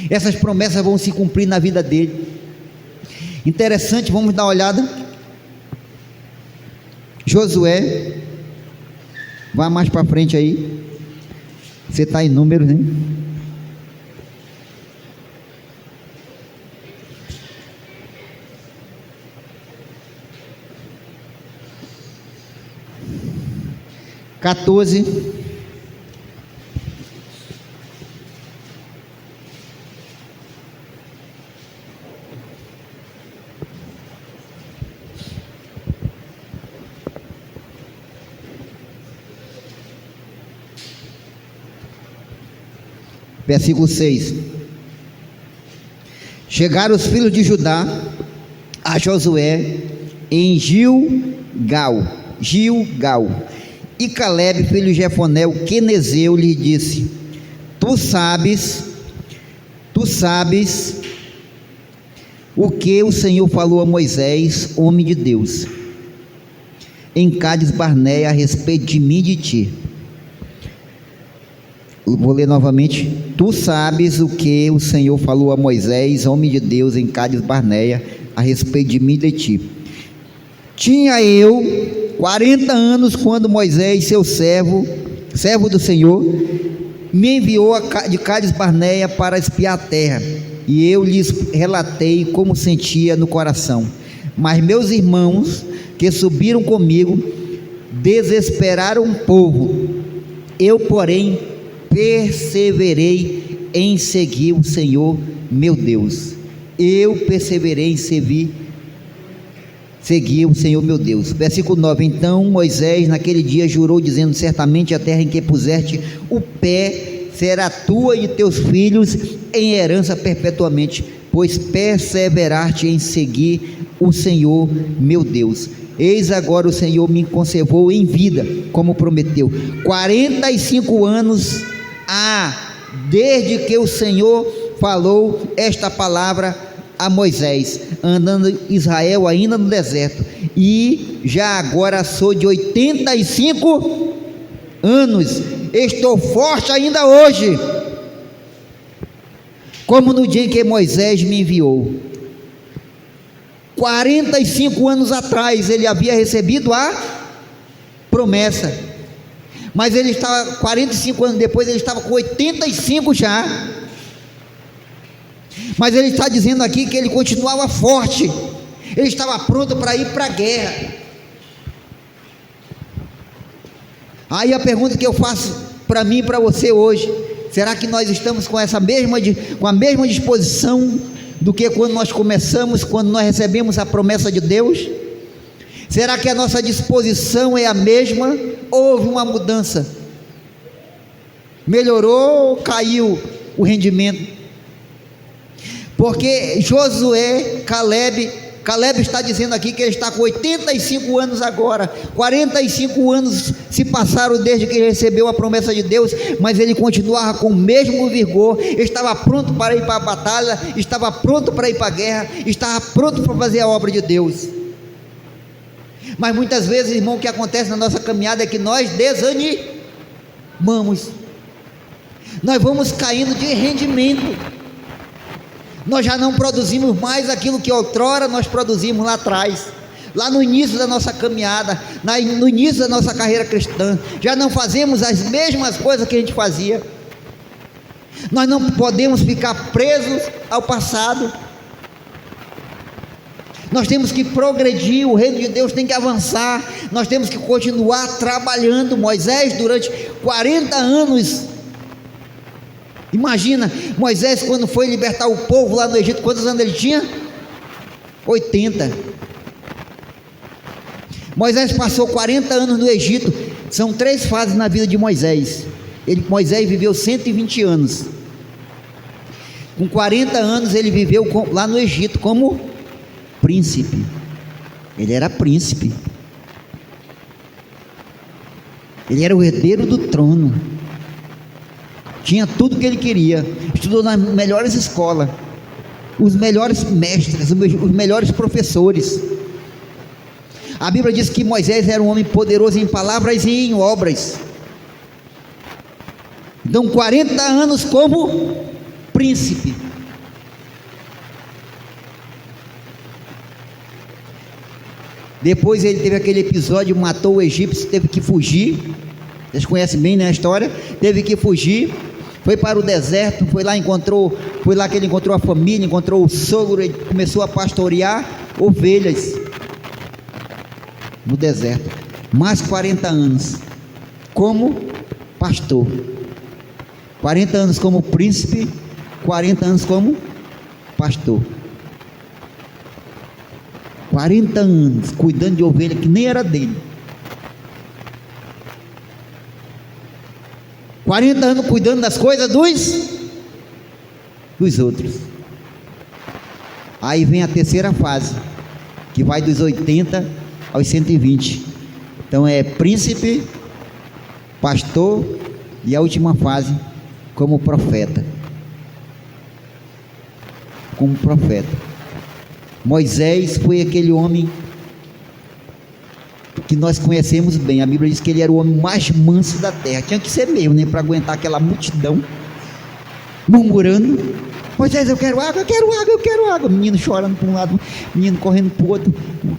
essas promessas vão se cumprir na vida dele. Interessante, vamos dar uma olhada. Josué, vai mais para frente aí, você está em Números, né? (14) versículo 6. Chegaram os filhos de Judá a Josué em Gilgal, e Caleb, filho de Jefoné, o quenezeu, lhe disse: tu sabes o que o Senhor falou a Moisés, homem de Deus, em Cádiz Barneia, a respeito de mim e de ti. Vou ler novamente. Tu sabes o que o Senhor falou a Moisés, homem de Deus, em Cádiz Barneia, a respeito de mim e de ti. Tinha eu 40 anos quando Moisés, seu servo do Senhor, me enviou de Cádiz Barneia para espiar a terra, e eu lhes relatei como sentia no coração. Mas meus irmãos que subiram comigo desesperaram o povo. Eu, porém, perseverei em seguir o Senhor meu Deus. Eu perseverei em seguir o Senhor meu Deus. Versículo 9. Então Moisés naquele dia jurou, dizendo: certamente a terra em que puseste o pé será tua e de teus filhos em herança perpetuamente, pois perseveraste em seguir o Senhor meu Deus. Eis agora o Senhor me conservou em vida, como prometeu. 45 anos desde que o Senhor falou esta palavra a Moisés, andando Israel ainda no deserto, e já agora sou de 85 anos, estou forte ainda hoje, como no dia em que Moisés me enviou. 45 anos atrás ele havia recebido a promessa, mas ele estava, 45 anos depois, ele estava com 85 já. Mas ele está dizendo aqui que ele continuava forte, ele estava pronto para ir para a guerra. Aí a pergunta que eu faço para mim e para você hoje: será que nós estamos com a mesma disposição do que quando nós começamos, quando nós recebemos a promessa de Deus? Será que a nossa disposição é a mesma? Houve uma mudança? Melhorou ou caiu o rendimento? Porque Josué, Caleb está dizendo aqui que ele está com 85 anos agora. 45 anos se passaram desde que ele recebeu a promessa de Deus, mas ele continuava com o mesmo vigor, estava pronto para ir para a batalha, estava pronto para ir para a guerra, estava pronto para fazer a obra de Deus. Mas muitas vezes, irmão, o que acontece na nossa caminhada é que nós desanimamos, nós vamos caindo de rendimento, nós já não produzimos mais aquilo que outrora nós produzimos lá atrás, lá no início da nossa caminhada, no início da nossa carreira cristã. Já não fazemos as mesmas coisas que a gente fazia. Nós não podemos ficar presos ao passado, nós temos que progredir, o reino de Deus tem que avançar, nós temos que continuar trabalhando. Moisés, durante 40 anos, imagina, Moisés, quando foi libertar o povo lá no Egito, quantos anos ele tinha? 80. Moisés passou 40 anos no Egito. São 3 fases na vida de Moisés. Moisés viveu 120 anos. Com 40 anos ele viveu lá no Egito como príncipe. Ele era príncipe. Ele era o herdeiro do trono. Tinha tudo que ele queria. Estudou nas melhores escolas, os melhores mestres, os melhores professores. A Bíblia diz que Moisés era um homem poderoso em palavras e em obras. Então 40 anos como príncipe. Depois ele teve aquele episódio, matou o egípcio, teve que fugir. Vocês conhecem bem, né, a história? Teve que fugir, foi para o deserto, foi lá que ele encontrou a família, encontrou o sogro, ele começou a pastorear ovelhas no deserto. Mais 40 anos como pastor, 40 anos como príncipe, 40 anos como pastor. 40 anos cuidando de ovelha que nem era dele. 40 anos cuidando das coisas dos outros. Aí vem a terceira fase, que vai dos 80 aos 120. Então é príncipe, pastor e a última fase como profeta. Como profeta. Moisés foi aquele homem que nós conhecemos bem. A Bíblia diz que ele era o homem mais manso da terra. Tinha que ser mesmo, né, para aguentar aquela multidão murmurando: Moisés, eu quero água, eu quero água, eu quero água. Menino chorando para um lado, menino correndo para o outro,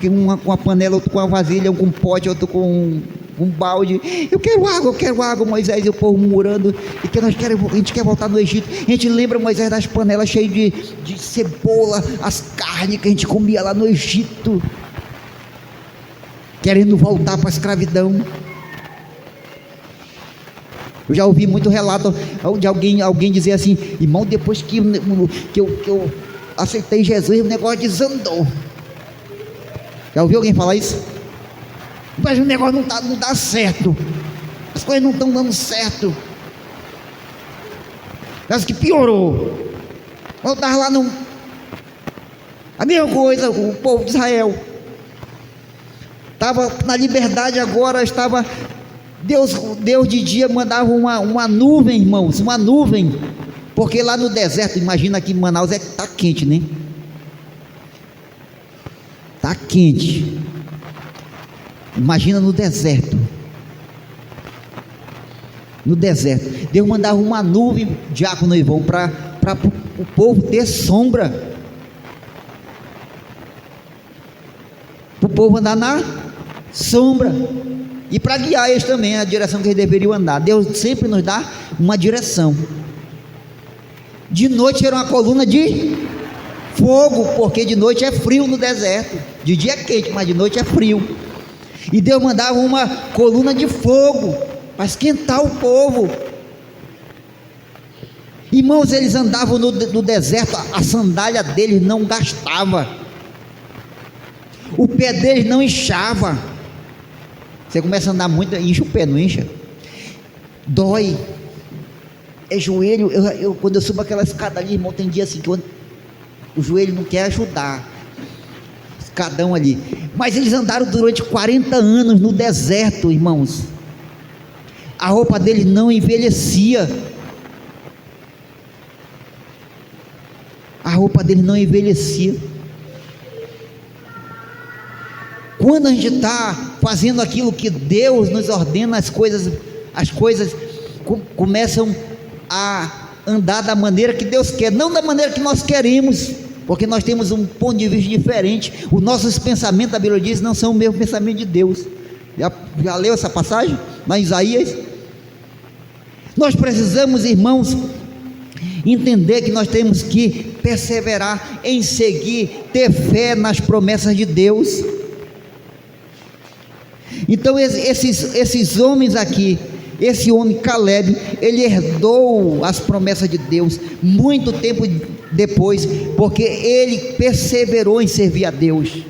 um com a panela, outro com a vasilha, um com um pote, outro com um balde. Eu quero água, Moisés, e o povo murmurando, e que a gente quer voltar no Egito. A gente lembra Moisés das panelas cheias de cebola, as carnes que a gente comia lá no Egito, querendo voltar para a escravidão. Eu já ouvi muito relato de alguém dizer assim: irmão, depois que eu aceitei Jesus, o negócio desandou. Já ouviu alguém falar isso? Mas o negócio não dá certo, as coisas não estão dando certo, parece que piorou. Eu estava lá a mesma coisa, o povo de Israel estava na liberdade, agora estava. Deus de dia mandava uma nuvem, irmãos, uma nuvem, porque lá no deserto, imagina aqui em Manaus, está quente, né? Está quente. Imagina no deserto. No deserto, Deus mandava uma nuvem, diácono Ivão, para o povo ter sombra, para o povo andar na sombra, e para guiar eles também a direção que eles deveriam andar. Deus sempre nos dá uma direção. De noite era uma coluna de fogo, porque de noite é frio no deserto, de dia é quente, mas de noite é frio. E Deus mandava uma coluna de fogo para esquentar o povo. Irmãos, eles andavam no deserto, a sandália deles não gastava, o pé deles não inchava. Você começa a andar muito, incha o pé, não incha? Dói, é joelho. Quando eu subo aquela escada ali, irmão, tem dia assim que o joelho não quer ajudar, escadão ali. Mas eles andaram durante 40 anos no deserto, irmãos. A roupa deles não envelhecia. A roupa deles não envelhecia. Quando a gente está fazendo aquilo que Deus nos ordena, as coisas começam a andar da maneira que Deus quer, não da maneira que nós queremos, porque nós temos um ponto de vista diferente. Os nossos pensamentos, a Bíblia diz, não são o mesmo pensamento de Deus. Já leu essa passagem lá em Isaías? Nós precisamos, irmãos, entender que nós temos que perseverar em seguir, ter fé nas promessas de Deus. Então esses homens aqui, esse homem Caleb, ele herdou as promessas de Deus muito tempo depois, porque ele perseverou em servir a Deus.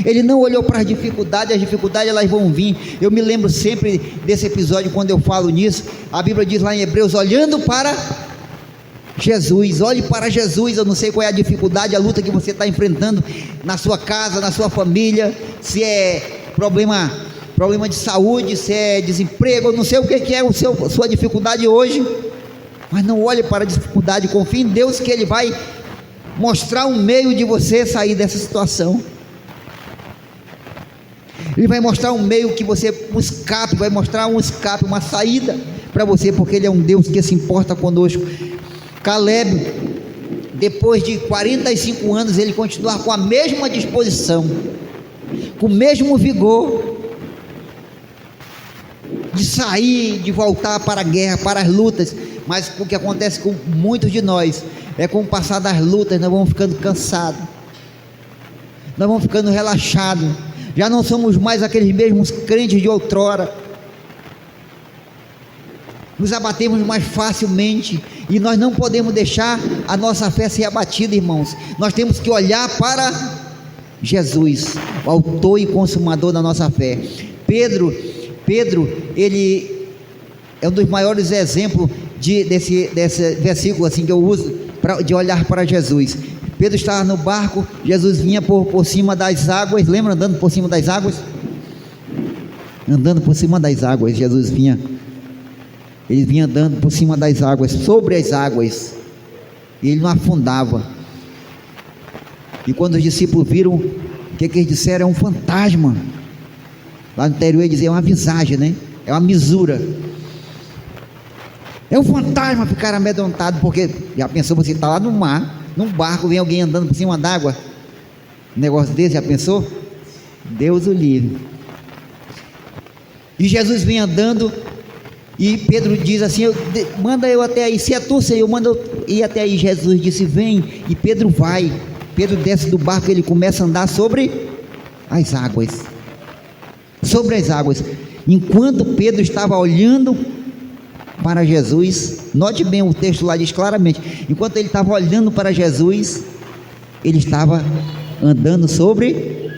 Ele não olhou para as dificuldades elas vão vir. Eu me lembro sempre desse episódio quando eu falo nisso. A Bíblia diz lá em Hebreus: olhando para Jesus, olhe para Jesus. Eu não sei qual é a dificuldade, a luta que você está enfrentando na sua casa, na sua família, se é problema problema de saúde, se é desemprego, eu não sei o que é a sua dificuldade hoje, mas não olhe para a dificuldade, confie em Deus que Ele vai mostrar um meio de você sair dessa situação. Ele vai mostrar um meio que você, um escape, vai mostrar um escape, uma saída para você, porque Ele é um Deus que se importa conosco. Caleb, depois de 45 anos, ele continuar com a mesma disposição, com o mesmo vigor, de sair, de voltar para a guerra, para as lutas. Mas o que acontece com muitos de nós, é com o passar das lutas, nós vamos ficando cansados, nós vamos ficando relaxados, já não somos mais aqueles mesmos crentes de outrora, nos abatemos mais facilmente, e nós não podemos deixar a nossa fé ser abatida, irmãos. Nós temos que olhar para Jesus, o autor e consumador da nossa fé. Pedro, ele é um dos maiores exemplos desse versículo assim que eu uso, de olhar para Jesus. Pedro estava no barco, Jesus vinha por cima das águas, lembra, andando por cima das águas? Andando por cima das águas, Jesus vinha, ele vinha andando por cima das águas, sobre as águas, e ele não afundava. E quando os discípulos viram, o que eles disseram? É um fantasma. Lá no interior eles diziam, é uma visagem, né? É uma misura. É um fantasma. Ficaram amedrontados, porque já pensou, você está lá no mar, num barco, vem alguém andando por cima d'água, um negócio desse, já pensou? Deus o livre. E Jesus vem andando, e Pedro diz assim, manda eu até aí, se é tu, Senhor, manda eu ir até aí. Jesus disse, vem, e Pedro vai. Pedro desce do barco, ele começa a andar sobre as águas, sobre as águas. Enquanto Pedro estava olhando para Jesus, note bem, o texto lá diz claramente, enquanto ele estava olhando para Jesus, ele estava andando sobre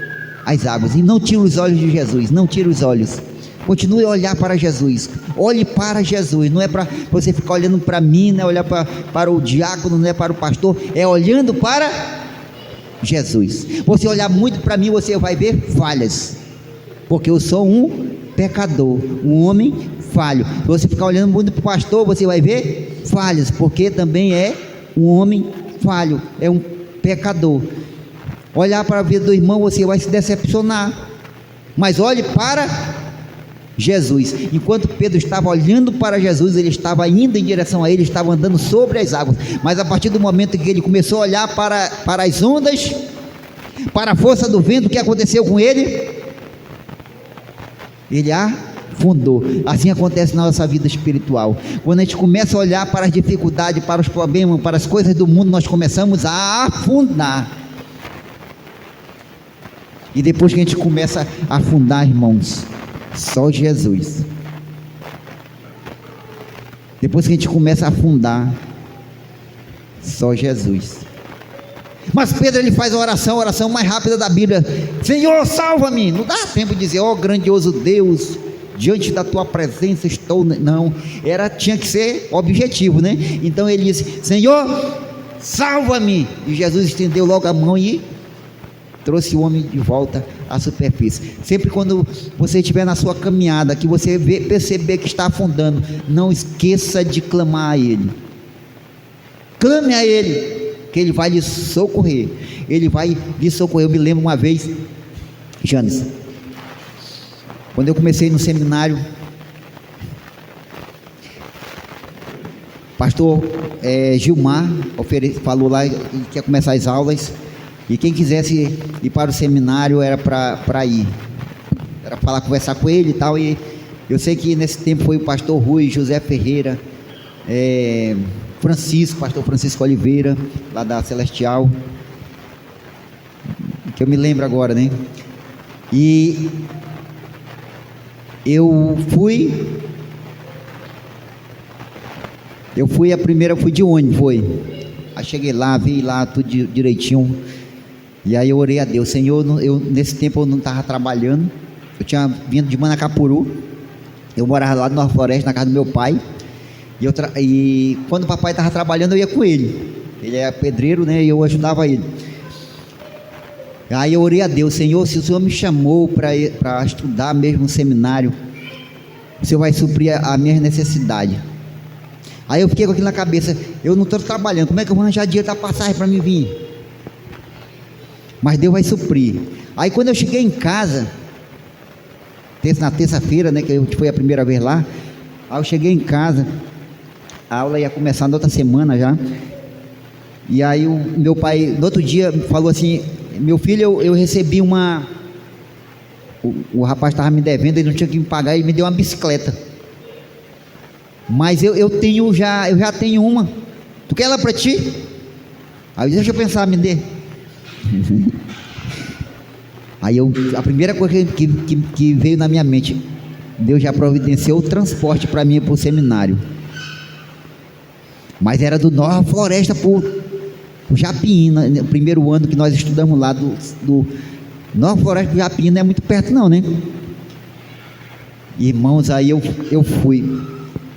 as águas. E não tira os olhos de Jesus, não tira os olhos, continue a olhar para Jesus, olhe para Jesus. Não é para você ficar olhando para mim, não é olhar para o diácono, não é para o pastor, é olhando para Jesus. Você olhar muito para mim, você vai ver falhas, porque eu sou um pecador, um homem falho. Se você ficar olhando muito para o pastor, você vai ver falhas, porque também é um homem falho, é um pecador. Olhar para a vida do irmão, você vai se decepcionar, mas olhe para Jesus. Enquanto Pedro estava olhando para Jesus, ele estava indo em direção a ele, estava andando sobre as águas. Mas a partir do momento que ele começou a olhar para as ondas, para a força do vento, o que aconteceu com ele? Ele afundou. Assim acontece na nossa vida espiritual. Quando a gente começa a olhar para as dificuldades, para os problemas, para as coisas do mundo, nós começamos a afundar. E depois que a gente começa a afundar, irmãos, só Jesus. Depois que a gente começa a afundar, só Jesus. Mas Pedro, ele faz a oração mais rápida da Bíblia: Senhor, salva-me. Não dá tempo de dizer, ó grandioso Deus, diante da tua presença estou. Não, tinha que ser objetivo, né? Então ele disse, Senhor, salva-me. E Jesus estendeu logo a mão e trouxe o homem de volta à superfície. Sempre quando você estiver na sua caminhada, que você perceber que está afundando, não esqueça de clamar a Ele. Clame a Ele, que Ele vai lhe socorrer. Ele vai lhe socorrer. Eu me lembro uma vez, Janes, quando eu comecei no seminário, pastor Gilmar falou lá que ia começar as aulas, e quem quisesse ir para o seminário era para ir, era para conversar com ele e tal. E eu sei que nesse tempo foi o pastor Rui, José Ferreira, pastor Francisco Oliveira, lá da Celestial, que eu me lembro agora, né? E eu fui a primeira, fui de ônibus, aí cheguei lá, vi lá tudo direitinho. E aí eu orei a Deus, Senhor, nesse tempo eu não estava trabalhando, eu tinha vindo de Manacapuru, eu morava lá no Nova Floresta, na casa do meu pai, e quando o papai estava trabalhando, eu ia com ele é pedreiro, né, e eu ajudava ele. Aí eu orei a Deus: Senhor, se o Senhor me chamou para estudar mesmo no seminário, o Senhor vai suprir a minha necessidade. Aí eu fiquei com aquilo na cabeça: eu não estou trabalhando, como é que eu vou arranjar dinheiro da passagem para mim vir? Mas Deus vai suprir. Aí quando eu cheguei em casa, na terça-feira, né, que foi a primeira vez lá, aí eu cheguei em casa, a aula ia começar na outra semana já, e aí o meu pai, no outro dia, falou assim: meu filho, eu recebi uma... O rapaz estava me devendo, ele não tinha que me pagar, ele me deu uma bicicleta. Mas eu já tenho uma. Tu quer ela para ti? Aí deixa eu pensar, me dê. Aí a primeira coisa que veio na minha mente: Deus já providenciou o transporte para mim para o seminário. Mas era do Nova Floresta para o Japim, no primeiro ano que nós estudamos lá do Nova Floresta para o Japim, não é muito perto não, né? Irmãos, aí eu fui.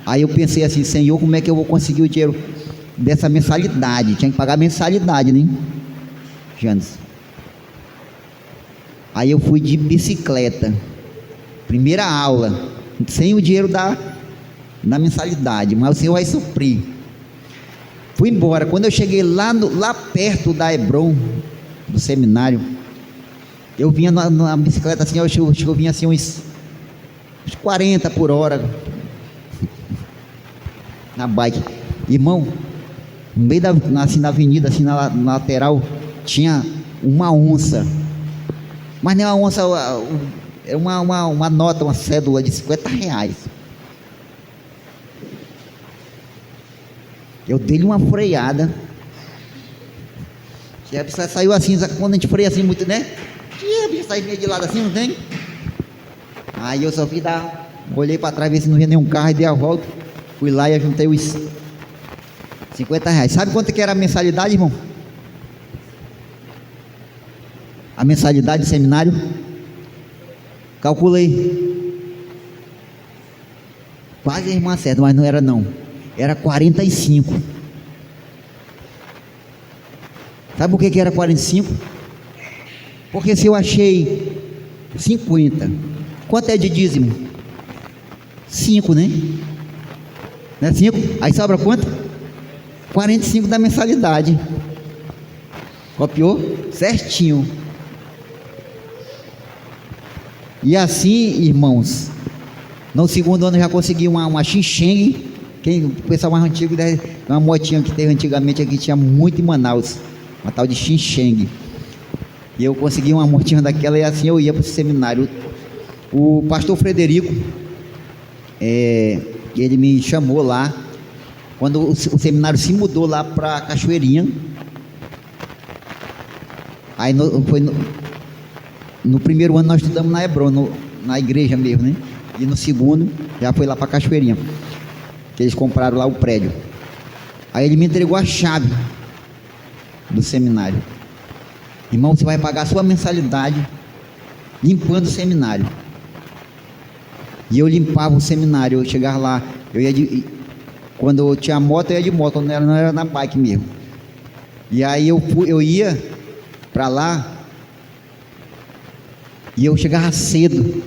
Aí eu pensei assim: Senhor, como é que eu vou conseguir o dinheiro dessa mensalidade? Tinha que pagar mensalidade, né, Janes? Aí eu fui de bicicleta, primeira aula, sem o dinheiro da mensalidade, mas o Senhor vai suprir. Fui embora. Quando eu cheguei lá perto da Hebron, do seminário, eu vinha na bicicleta assim, eu vinha assim uns 40 por hora, na bike. Irmão, no meio assim, na avenida, assim na lateral, tinha uma onça. Mas não é uma onça, é uma nota, uma cédula de R$50. Eu dei-lhe uma freada. A bicicleta saiu assim, quando a gente freia assim muito, né? A bicicleta sai meio de lado assim, não tem? Aí eu só fui olhei para trás, ver se não via nenhum carro, e dei a volta. Fui lá e juntei os R$50. Sabe quanto que era a mensalidade, irmão? A mensalidade do seminário? Calculei. Quase a irmã acerta, mas não era não. Era 45. Sabe por que era 45? Porque se eu achei 50, quanto é de dízimo? 5, né? Não é 5? Aí sobra quanto? 45 da mensalidade. Copiou? Certinho. E assim, irmãos, no segundo ano eu já consegui uma Xincheng. O pessoal mais antigo, uma motinha que teve antigamente aqui, tinha muito em Manaus, uma tal de Xincheng. E eu consegui uma motinha daquela, e assim eu ia para o seminário. O pastor Frederico, ele me chamou lá, quando o seminário se mudou lá para Cachoeirinha. Aí no primeiro ano nós estudamos na Hebron, na igreja mesmo, né? E no segundo já foi lá para Cachoeirinha, que eles compraram lá o prédio. Aí ele me entregou a chave do seminário. Irmão, você vai pagar a sua mensalidade limpando o seminário. E eu limpava o seminário. Eu chegava lá, quando eu tinha moto, eu ia de moto, quando não era na bike mesmo. E aí eu ia para lá, e eu chegava cedo,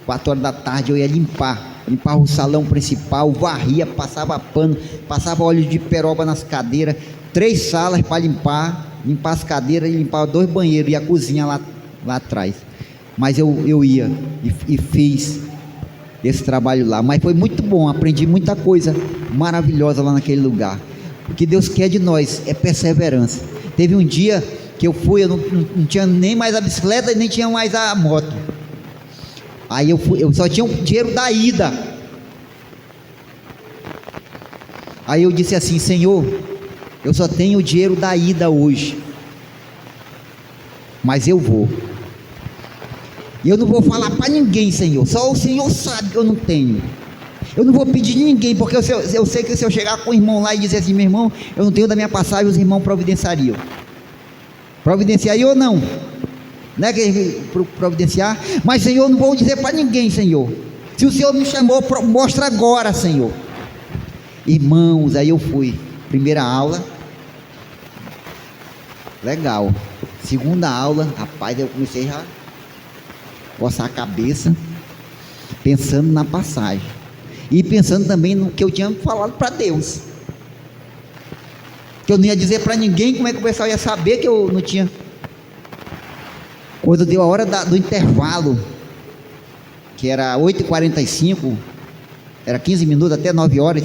4 horas da tarde, eu ia limpava o salão principal, varria, passava pano, passava óleo de peroba nas cadeiras, 3 salas para limpar as cadeiras, e limpava 2 banheiros e a cozinha lá atrás. Mas eu ia e fiz esse trabalho lá, mas foi muito bom, aprendi muita coisa maravilhosa lá naquele lugar. O que Deus quer de nós é perseverança. Teve um dia que eu fui, eu não tinha nem mais a bicicleta e nem tinha mais a moto. Aí eu só tinha o dinheiro da ida. Aí eu disse assim: Senhor, eu só tenho o dinheiro da ida hoje, mas eu vou. E eu não vou falar para ninguém, Senhor, só o Senhor sabe que eu não tenho. Eu não vou pedir de ninguém, porque eu sei que se eu chegar com o irmão lá e dizer assim: meu irmão, eu não tenho da minha passagem, os irmãos providenciariam. Providenciariam ou não? Não é que providenciar? Mas, Senhor, eu não vou dizer para ninguém, Senhor. Se o Senhor me chamou, mostra agora, Senhor. Irmãos, aí eu fui. Primeira aula, Legal. Segunda aula, rapaz, eu comecei já a coçar a cabeça, pensando na passagem. E pensando também no que eu tinha falado para Deus. Que eu não ia dizer para ninguém, como é que o pessoal ia saber que eu não tinha. Quando deu a hora do intervalo, que era 8h45, era 15 minutos até 9 horas.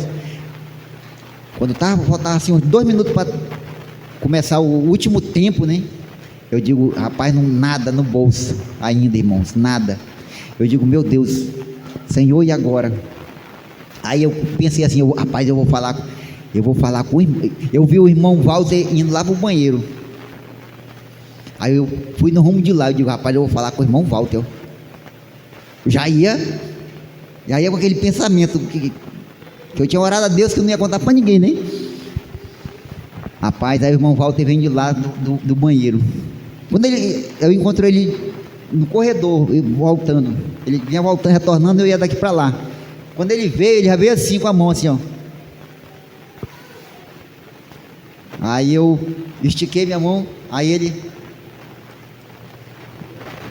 Quando faltava assim uns 2 minutos para começar o último tempo, né? Eu digo, rapaz, não, nada no bolso ainda, irmãos, nada. Eu digo, meu Deus, Senhor, e agora? Aí eu pensei assim, rapaz, eu vou falar com o irmão. Eu vi o irmão Walter indo lá pro banheiro. Aí eu fui no rumo de lá, eu digo, rapaz, eu vou falar com o irmão Walter. Eu já ia com aquele pensamento que eu tinha orado a Deus que eu não ia contar para ninguém, né? Rapaz, aí o irmão Walter vem de lá do banheiro. Quando eu encontro ele no corredor, voltando. Ele vinha voltando, retornando, eu ia daqui para lá. Quando ele já veio assim com a mão assim, ó. Aí eu estiquei minha mão, aí ele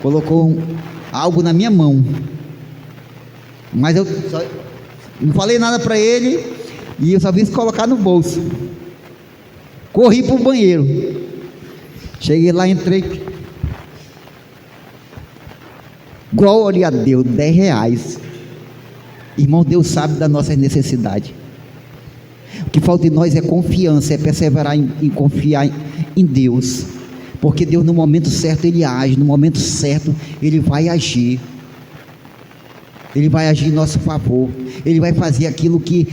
colocou algo na minha mão. Mas eu só não falei nada para ele e eu só vi colocar no bolso. Corri para o banheiro. Cheguei lá, entrei. Glória a Deus, R$10. Irmão, Deus sabe das nossas necessidades. O que falta em nós é confiança, é perseverar em confiar em Deus. Porque Deus, no momento certo, Ele age, no momento certo, Ele vai agir. Ele vai agir em nosso favor. Ele vai fazer aquilo que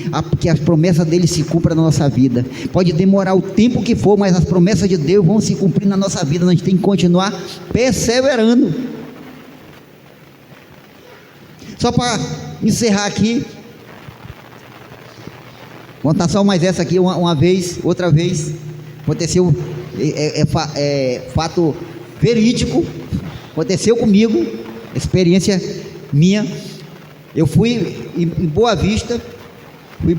as promessas dele se cumpram na nossa vida. Pode demorar o tempo que for, mas as promessas de Deus vão se cumprir na nossa vida. Nós temos que continuar perseverando. Só para encerrar aqui, vou contar só mais essa aqui, uma vez, outra vez, aconteceu, fato verídico, aconteceu comigo, experiência minha. Eu fui em Boa Vista, fui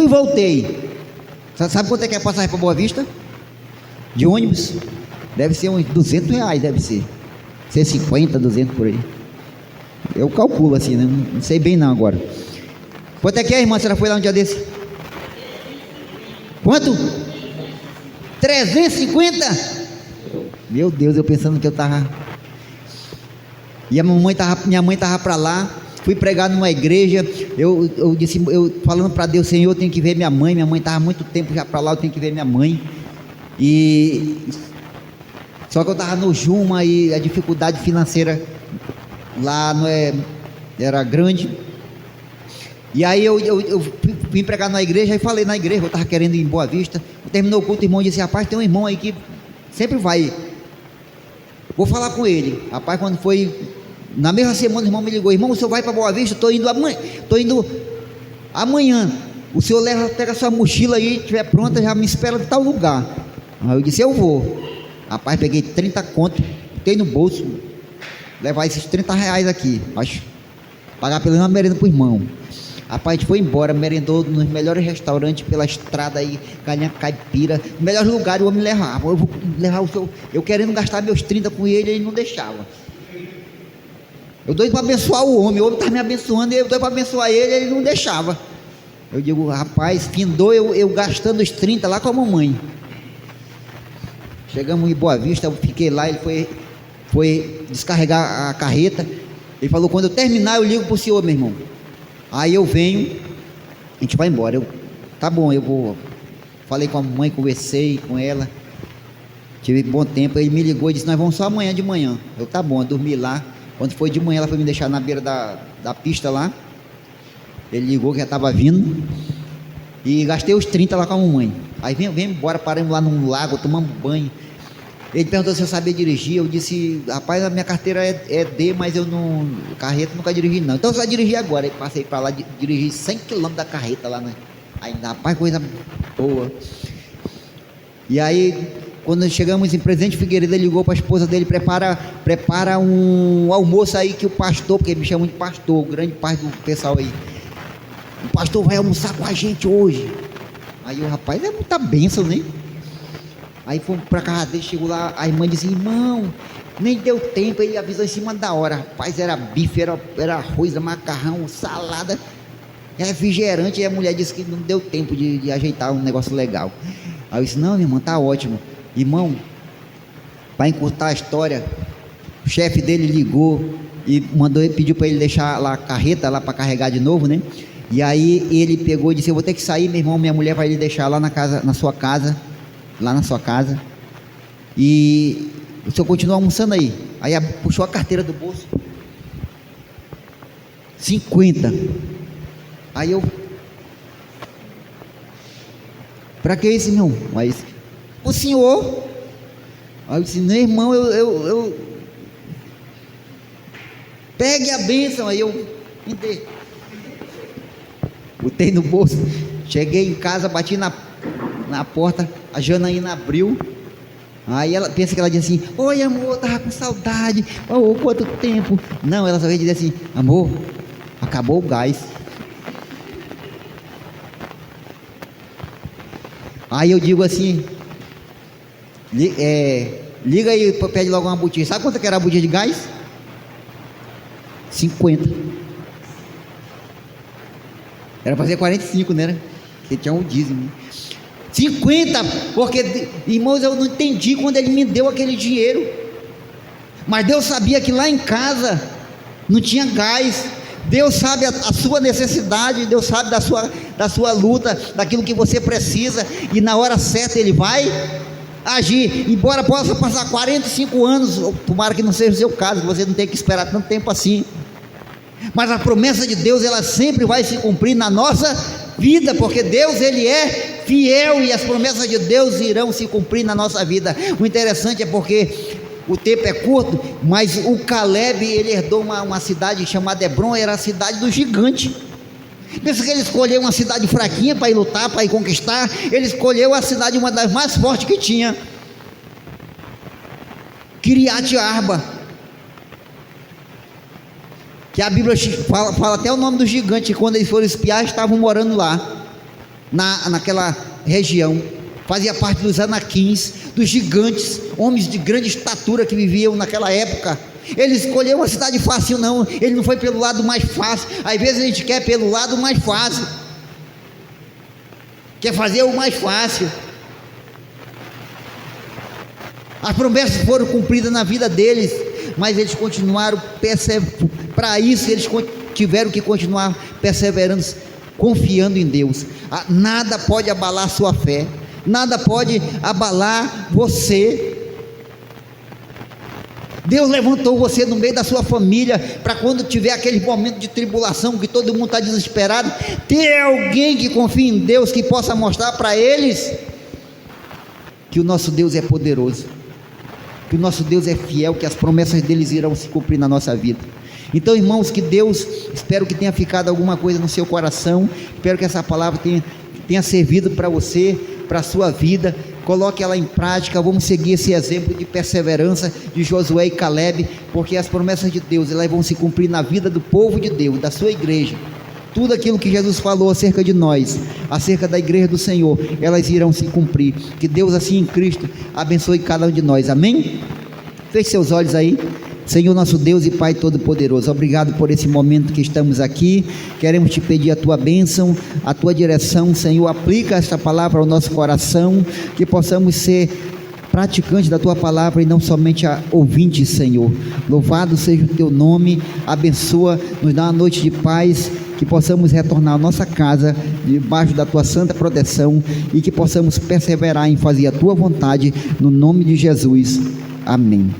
e voltei. Sabe quanto é que é a passagem para Boa Vista? De ônibus? Deve ser uns R$200, deve ser 50, 200 por aí. Eu calculo assim, né? Não sei bem não agora. Quanto é que é, irmã? Você já foi lá um dia desse? Quanto? 350? Meu Deus, eu pensando que eu estava... E minha mãe estava para lá. Fui pregar numa igreja. Eu falando para Deus, Senhor, eu tenho que ver minha mãe. Minha mãe estava há muito tempo já para lá, eu tenho que ver minha mãe. Só que eu estava no Juma e a dificuldade financeira lá era grande. E aí eu vim pregar na igreja e falei na igreja, eu estava querendo ir em Boa Vista. Terminou o culto, o irmão disse, rapaz, tem um irmão aí que sempre vai, vou falar com ele. Rapaz, quando foi na mesma semana, o irmão me ligou, irmão, o senhor vai para Boa Vista? Estou indo amanhã. O senhor pega sua mochila aí, estiver pronta, já me espera em tal lugar. Aí eu disse, eu vou. Rapaz, peguei 30 conto, botei no bolso, levar esses R$30 aqui, acho, pagar pela uma merenda para o irmão. Rapaz, a gente foi embora, merendou nos melhores restaurantes pela estrada aí, galinha caipira, melhores lugares. O homem levava, eu vou levar o senhor, eu querendo gastar meus 30 com ele não deixava. Eu doido para abençoar o homem estava me abençoando, e eu doido para abençoar ele não deixava. Eu digo, rapaz, findou eu gastando os 30 lá com a mamãe. Chegamos em Boa Vista, eu fiquei lá, ele foi descarregar a carreta. Ele falou, quando eu terminar eu ligo para o senhor, meu irmão. Aí eu venho, a gente vai embora. Tá bom, eu vou. Falei com a mãe, conversei com ela, tive bom tempo. Ele me ligou e disse, nós vamos só amanhã de manhã. Eu, tá bom, eu dormi lá. Quando foi de manhã, ela foi me deixar na beira da pista lá. Ele ligou que já estava vindo. E gastei os 30 lá com a mamãe. Aí vem embora, paramos lá num lago, tomamos banho. Ele perguntou se eu sabia dirigir. Eu disse, rapaz, a minha carteira é D, mas eu não, carreta nunca dirigi não. Então você vai dirigir agora. Aí passei para lá, dirigi 100 km da carreta lá, né? Aí, rapaz, coisa boa. E aí, quando chegamos em Presidente Figueiredo, ele ligou para a esposa dele, prepara um almoço aí que o pastor, porque ele me chama de pastor, o grande pai do pessoal aí. O pastor vai almoçar com a gente hoje. Aí o rapaz, é muita bênção, né? Aí fomos para casa dele, chegou lá, a irmã disse: irmão, nem deu tempo, ele avisou em cima da hora. Rapaz, era bife, era arroz, macarrão, salada, refrigerante. E a mulher disse que não deu tempo de ajeitar um negócio legal. Aí eu disse: não, minha irmã, tá ótimo. Irmão, para encurtar a história, o chefe dele ligou e pediu para ele deixar lá a carreta lá para carregar de novo, né? E aí ele pegou e disse: eu vou ter que sair, meu irmão, minha mulher vai lhe deixar lá na sua casa, e o senhor continua almoçando aí. Aí puxou a carteira do bolso, 50. Aí eu: para que isso, irmão? Aí o senhor. Aí eu disse: meu irmão, eu pegue a bênção. Aí eu me dei, botei no bolso. Cheguei em casa, bati na porta, a Janaína abriu. Aí ela pensa que ela diz assim: oi amor, tava com saudade, oh, quanto tempo. Não, ela só veio dizer assim: amor, acabou o gás. Aí eu digo assim: liga aí, pede logo uma botija. Sabe quanto que era a botija de gás? 50. Era para ser 45, né? Porque tinha um dízimo. 50, porque, irmãos, eu não entendi quando ele me deu aquele dinheiro. Mas Deus sabia que lá em casa não tinha gás. Deus sabe a sua necessidade, Deus sabe da sua luta, daquilo que você precisa, e na hora certa Ele vai agir. Embora possa passar 45 anos, tomara que não seja o seu caso, que você não tenha que esperar tanto tempo assim, mas a promessa de Deus, ela sempre vai se cumprir na nossa vida, porque Deus, Ele é fiel, e as promessas de Deus irão se cumprir na nossa vida. O interessante é porque o tempo é curto, mas o Caleb, ele herdou uma cidade chamada Hebron, era a cidade do gigante. Pensa que ele escolheu uma cidade fraquinha para ir lutar, para ir conquistar. Ele escolheu a cidade, uma das mais fortes que tinha, Kiriat Arba, que a Bíblia fala até o nome do gigante. Quando eles foram espiar, estavam morando lá, naquela região. Fazia parte dos anaquins, dos gigantes, homens de grande estatura que viviam naquela época. Ele escolheu uma cidade fácil, não. Ele não foi pelo lado mais fácil. Às vezes a gente quer pelo lado mais fácil, quer fazer o mais fácil. As promessas foram cumpridas na vida deles, mas eles continuaram para isso eles tiveram que continuar perseverando, confiando em Deus. Nada pode abalar sua fé, nada pode abalar você. Deus levantou você no meio da sua família, para quando tiver aquele momento de tribulação, que todo mundo está desesperado, ter alguém que confie em Deus, que possa mostrar para eles que o nosso Deus é poderoso, que o nosso Deus é fiel, que as promessas deles irão se cumprir na nossa vida. Então, irmãos, que Deus, espero que tenha ficado alguma coisa no seu coração, espero que essa palavra tenha servido para você, para a sua vida. Coloque ela em prática. Vamos seguir esse exemplo de perseverança de Josué e Caleb, porque as promessas de Deus, elas vão se cumprir na vida do povo de Deus, da sua igreja. Tudo aquilo que Jesus falou acerca de nós, acerca da igreja do Senhor, elas irão se cumprir. Que Deus, assim em Cristo, abençoe cada um de nós. Amém? Feche seus olhos aí. Senhor, nosso Deus e Pai Todo-Poderoso, obrigado por esse momento que estamos aqui. Queremos te pedir a tua bênção, a tua direção. Senhor, aplica esta palavra ao nosso coração, que possamos ser praticantes da tua palavra e não somente ouvintes, Senhor. Louvado seja o teu nome. Abençoa, nos dá uma noite de paz, que possamos retornar à nossa casa debaixo da tua santa proteção, e que possamos perseverar em fazer a tua vontade, no nome de Jesus. Amém.